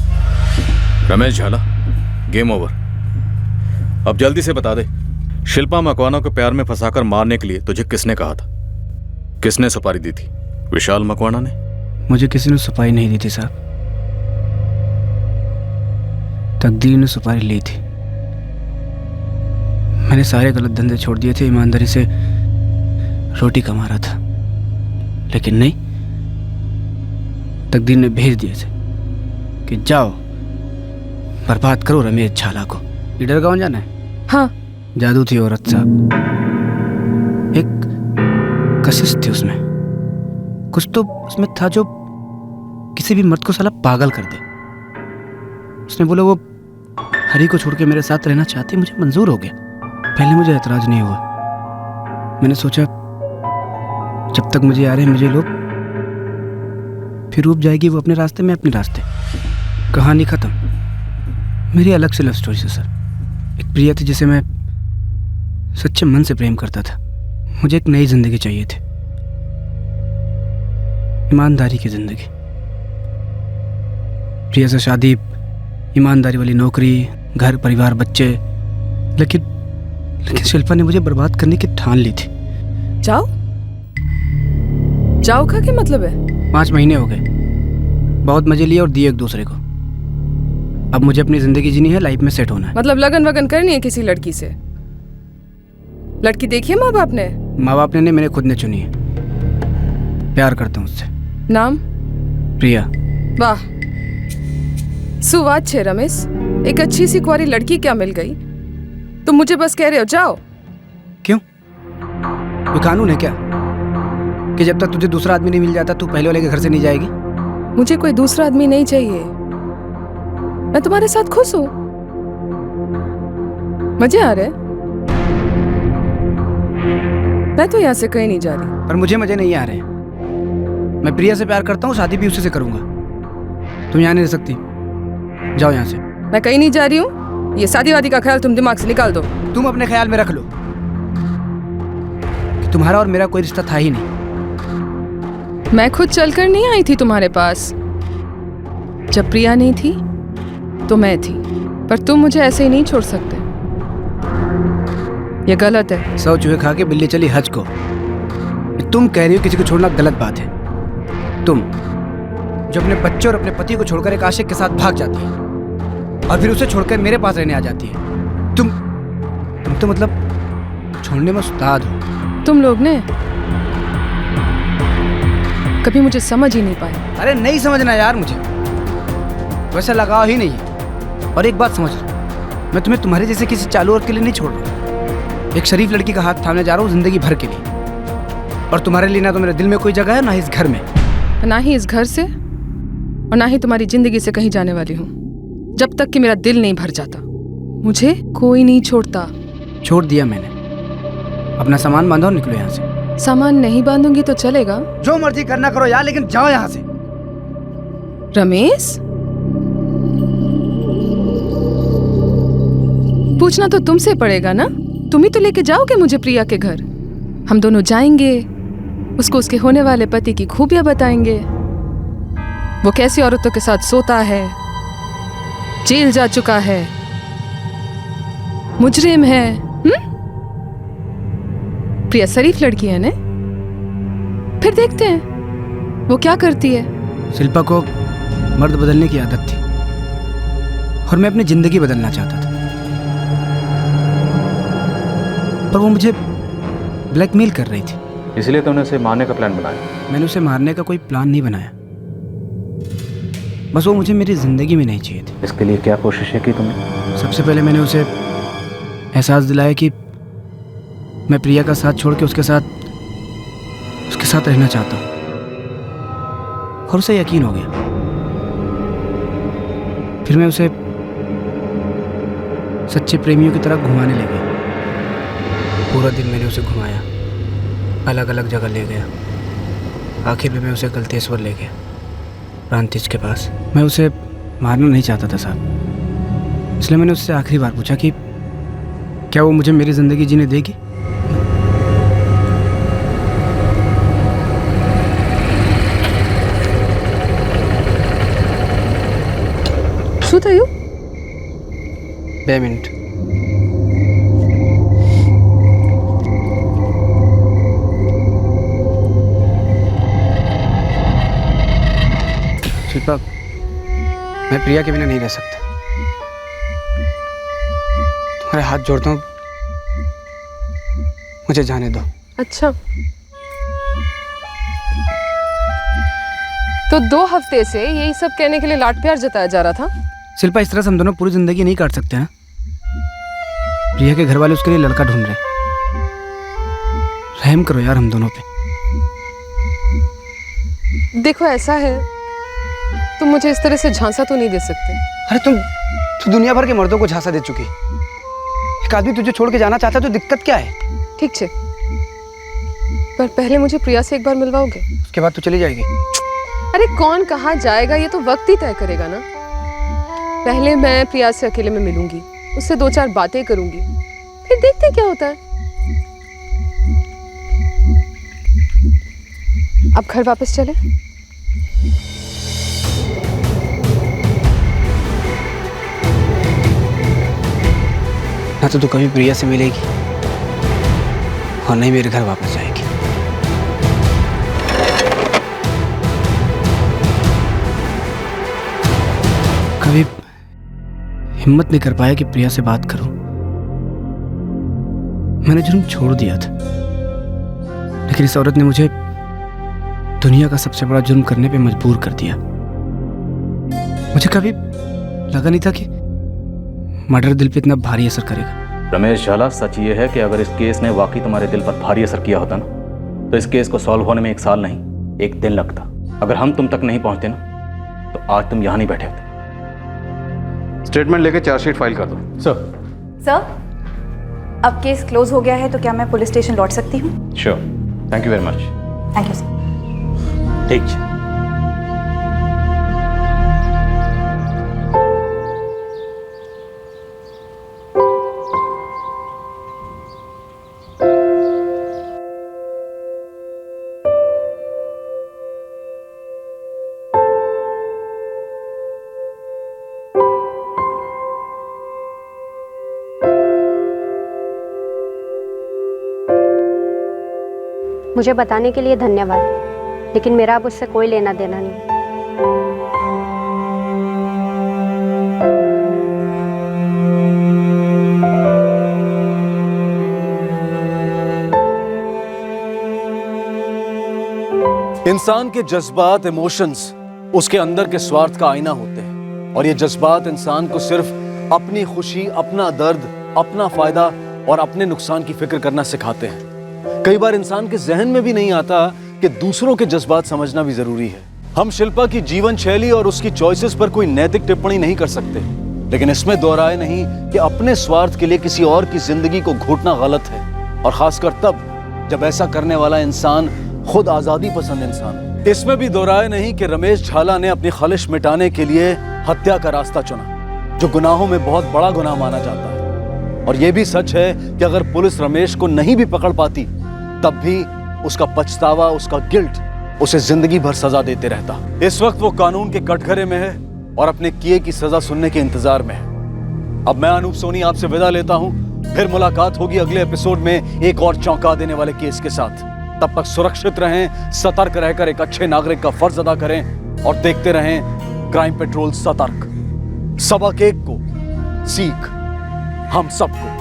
रमेश झाला, गेम ओवर। अब जल्दी से बता दे, शिल्पा मकवाना को प्यार में फंसाकर मारने के लिए तुझे किसने कहा था? किसने सुपारी दी थी? विशाल मकवाना ने? मुझे किसी ने सुपारी नहीं दी थी साहब, तकदीर ने सुपारी ली थी। मैंने सारे गलत धंधे छोड़ दिए थे, ईमानदारी से रोटी कमा रहा था, लेकिन नहीं, तकदीर ने भेज दिए थे कि जाओ बर्बाद करो रमेश झाला को। लीडर कौन जाना है? हाँ, जादू थी औरत साहब, एक कशिश थी उसमें, कुछ तो उसमें था जो किसी भी मर्द को साला पागल कर दे। उसने बोला वो हरी को छोड़ के मेरे साथ रहना चाहती, मुझे मंजूर हो गया। पहले मुझे एतराज नहीं हुआ, मैंने सोचा जब तक मुझे आ रहे हैं मुझे लोग, फिर रूप जाएगी वो अपने रास्ते में अपने रास्ते। कहानी खत्म। मेरी अलग से लव स्टोरी से सर। एक प्रिया थी जिसे मैं सच्चे मन से प्रेम करता था। मुझे एक नई जिंदगी चाहिए थी, ईमानदारी की जिंदगी। प्रिया से शादी, ईमानदारी वाली नौकरी, घर परिवार बच्चे, लेकिन शिल्पा ने मुझे बर्बाद करने की ठान ली थी। जाओ का क्या मतलब है? 5 महीने हो गए, बहुत मजे लिए और दिए एक दूसरे को। अब मुझे अपनी जिंदगी जीनी है, लाइफ में सेट होना है। मतलब लगन वगन करनी है किसी लड़की से? लड़की देखी है माँ बाप ने? माँ बाप ने नहीं, मैंने खुद ने चुनी है। प्यार करता हूँ उससे। नाम? प्रिया। वाह, सुवाद छे रमेश। एक अच्छी सी कुंवारी लड़की क्या मिल गई? तुम मुझे बस कह रहे हो जाओ। क्यों? कोई कानून है क्या कि जब तक तुझे दूसरा आदमी नहीं मिल जाता तू पहले वाले के घर से नहीं जाएगी? मुझे कोई दूसरा आदमी नहीं चाहिए। मैं तुम्हारे साथ खुश हूँ। मजे आ रहे? मैं तो यहाँ से कहीं नहीं जा रही। पर मुझे मजे नहीं आ रहे। मैं प्रिया से प्यार करता हूँ, शादी भी उसी से करूंगा। तुम यहाँ नहीं रह सकती, जाओ यहाँ से। मैं कहीं नहीं जा रही हूँ। ये शादी वादी का ख्याल तुम दिमाग से निकाल दो। तुम अपने ख्याल में रख लो कि तुम्हारा और मेरा कोई रिश्ता था ही नहीं। मैं खुद चलकर नहीं आई थी तुम्हारे पास। जब प्रिया नहीं थी तो मैं थी, पर तुम मुझे ऐसे ही नहीं छोड़ सकते। ये गलत है। 100 चूहे खा के बिल्ली चली हज को। तुम कह रही हो किसी को छोड़ना गलत बात है। तुम जो अपने बच्चे और अपने पति को छोड़कर एक आशिक के साथ भाग जाती है और फिर उसे छोड़कर मेरे पास रहने आ जाती है। तुम तो मतलब छोड़ने में उस्ताद हो। तुम लोग ने कभी मुझे समझ ही नहीं पाए। अरे नहीं समझना यार, मुझे वैसा लगाव ही नहीं है। और एक बात समझ लो, मैं तुम्हें तुम्हारे जैसे किसी चालू औरत के लिए नहीं छोड़ रहा। एक शरीफ लड़की का हाथ थामने जा रहा हूँ जिंदगी भर के लिए। और तुम्हारे लिए ना तो मेरे दिल में कोई जगह है, ना ही इस घर में। ना ही इस घर से और ना ही तुम्हारी जिंदगी से कहीं जाने वाली हूँ, जब तक कि मेरा दिल नहीं भर जाता। मुझे कोई नहीं छोड़ता। छोड़ दिया मैंने। अपना सामान बांधो और निकलो यहाँ से। सामान नहीं बांधूंगी तो चलेगा? जो मर्जी करना करो यार, लेकिन जाओ यहाँ से। रमेश, पूछना तो तुमसे पड़ेगा ना। तुम ही तो लेके जाओगे मुझे प्रिया के घर। हम दोनों जाएंगे, उसको उसके होने वाले पति की खूबियां बताएंगे। वो कैसी औरतों के साथ सोता है, जेल जा चुका है, मुजरिम है। प्रिया शरीफ लड़की है ने? फिर देखते हैं वो क्या करती है। शिल्पा को मर्द बदलने की आदत थी और मैं अपनी जिंदगी बदलना चाहता था, पर वो मुझे ब्लैकमेल कर रही थी। इसलिए तुमने उसे मारने का प्लान बनाया? मैंने उसे मारने का कोई प्लान नहीं बनाया, बस वो मुझे मेरी जिंदगी में नहीं चाहिए थी। इसके लिए क्या कोशिशें की तुमने? सबसे पहले मैंने उसे एहसास दिलाया कि मैं प्रिया का साथ छोड़ के उसके साथ रहना चाहता हूँ, और उसे यकीन हो गया। फिर मैं उसे सच्चे प्रेमियों की तरह घुमाने लगी। पूरा दिन मैंने उसे घुमाया, अलग अलग जगह ले गया। आखिर में मैं उसे गलतेश्वर ले गया, प्रांतिज के पास। मैं उसे मारना नहीं चाहता था साहब, इसलिए मैंने उससे आखिरी बार पूछा कि क्या वो मुझे मेरी जिंदगी जीने देगी। શું થયું? 2 મિનિટ। शिल्पा, मैं प्रिया के बिना नहीं रह सकता। तुम्हारे हाथ जोड़ता हूँ, मुझे जाने दो। अच्छा, तो 2 हफ्ते से यही सब कहने के लिए लाड प्यार जताया जा रहा था? शिल्पा, इस तरह से हम दोनों पूरी जिंदगी नहीं काट सकते हैं। प्रिया के घर वाले उसके लिए लड़का ढूंढ रहे। रहम करो यार हम दोनों पे। देखो ऐसा है, तुम मुझे इस तरह से झांसा तो नहीं दे सकते। अरे तुम दुनिया भर के मर्दों को झांसा दे चुकी। एक आदमी तुझे छोड़ के जाना चाहता है तो दिक्कत क्या है? ठीक है, पर पहले मुझे प्रिया से एक बार मिलवाओगे? उसके बाद तो चली जाएगी। अरे कौन कहाँ जाएगा ये तो वक्त ही तय करेगा ना। पहले मैं प्रिया से अकेले में मिलूंगी, उससे 2-4 बातें करूंगी, फिर देखते क्या होता है। अब घर वापस चले? ना तो तू कभी प्रिया से मिलेगी और नहीं मेरे घर वापस जाएगी। कभी हिम्मत नहीं कर पाया कि प्रिया से बात करूं। मैंने जुर्म छोड़ दिया था, लेकिन इस औरत ने मुझे दुनिया का सबसे बड़ा जुर्म करने पे मजबूर कर दिया। मुझे कभी लगा नहीं था कि मर्डर दिल पे इतना भारी असर करेगा। रमेश झाला, सच ये है कि अगर इस केस ने वाकई तुम्हारे दिल पर भारी असर किया होता ना, तो इस केस को सॉल्व होने में 1 साल नहीं 1 दिन लगता। अगर हम तुम तक नहीं पहुंचते ना, तो आज तुम यहां नहीं बैठे होते। स्टेटमेंट लेके चार्जशीट फाइल कर दो। सर, अब केस क्लोज हो गया है, तो क्या मैं पुलिस स्टेशन लौट सकती हूँ? Sure, thank you very much. Thank you sir. ठीक है। मुझे बताने के लिए धन्यवाद, लेकिन मेरा अब उससे कोई लेना देना नहीं। इंसान के जज्बात, इमोशंस उसके अंदर के स्वार्थ का आईना होते हैं, और ये जज्बात इंसान को सिर्फ अपनी खुशी, अपना दर्द, अपना फायदा और अपने नुकसान की फिक्र करना सिखाते हैं। कई बार इंसान के जहन में भी नहीं आता कि दूसरों के जज्बात समझना भी जरूरी है। हम शिल्पा की जीवन शैली और उसकी चॉइसेस पर कोई नैतिक टिप्पणी नहीं कर सकते, लेकिन इसमें दोहराए नहीं कि अपने स्वार्थ के लिए किसी और की जिंदगी को घोटना गलत है, और खासकर तब जब ऐसा करने वाला इंसान खुद आजादी पसंद इंसान। इसमें भी दोहराए नहीं कि रमेश झाला ने अपनी खलिश मिटाने के लिए हत्या का रास्ता चुना, जो गुनाहों में बहुत बड़ा गुनाह माना जाता है। और यह भी सच है कि अगर पुलिस रमेश को नहीं भी पकड़ पाती, तब भी उसका पछतावा, उसका गिल्ट उसे जिंदगी भर सजा देते रहता। इस वक्त वो कानून के कटघरे में है और अपने किए की सजा सुनने के इंतजार में है। अब मैं अनूप सोनी आपसे विदा लेता हूं, फिर मुलाकात होगी अगले एपिसोड में एक और चौंका देने वाले केस के साथ। तब तक सुरक्षित रहें, सतर्क रहकर एक अच्छे नागरिक का फर्ज अदा करें और देखते रहें क्राइम पेट्रोल सतर्क। सबक एक को, सीख हम सबको।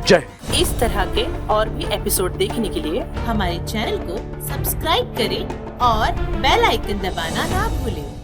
जय। इस तरह के और भी एपिसोड देखने के लिए हमारे चैनल को सब्सक्राइब करें और बेल आइकन दबाना ना भूलें।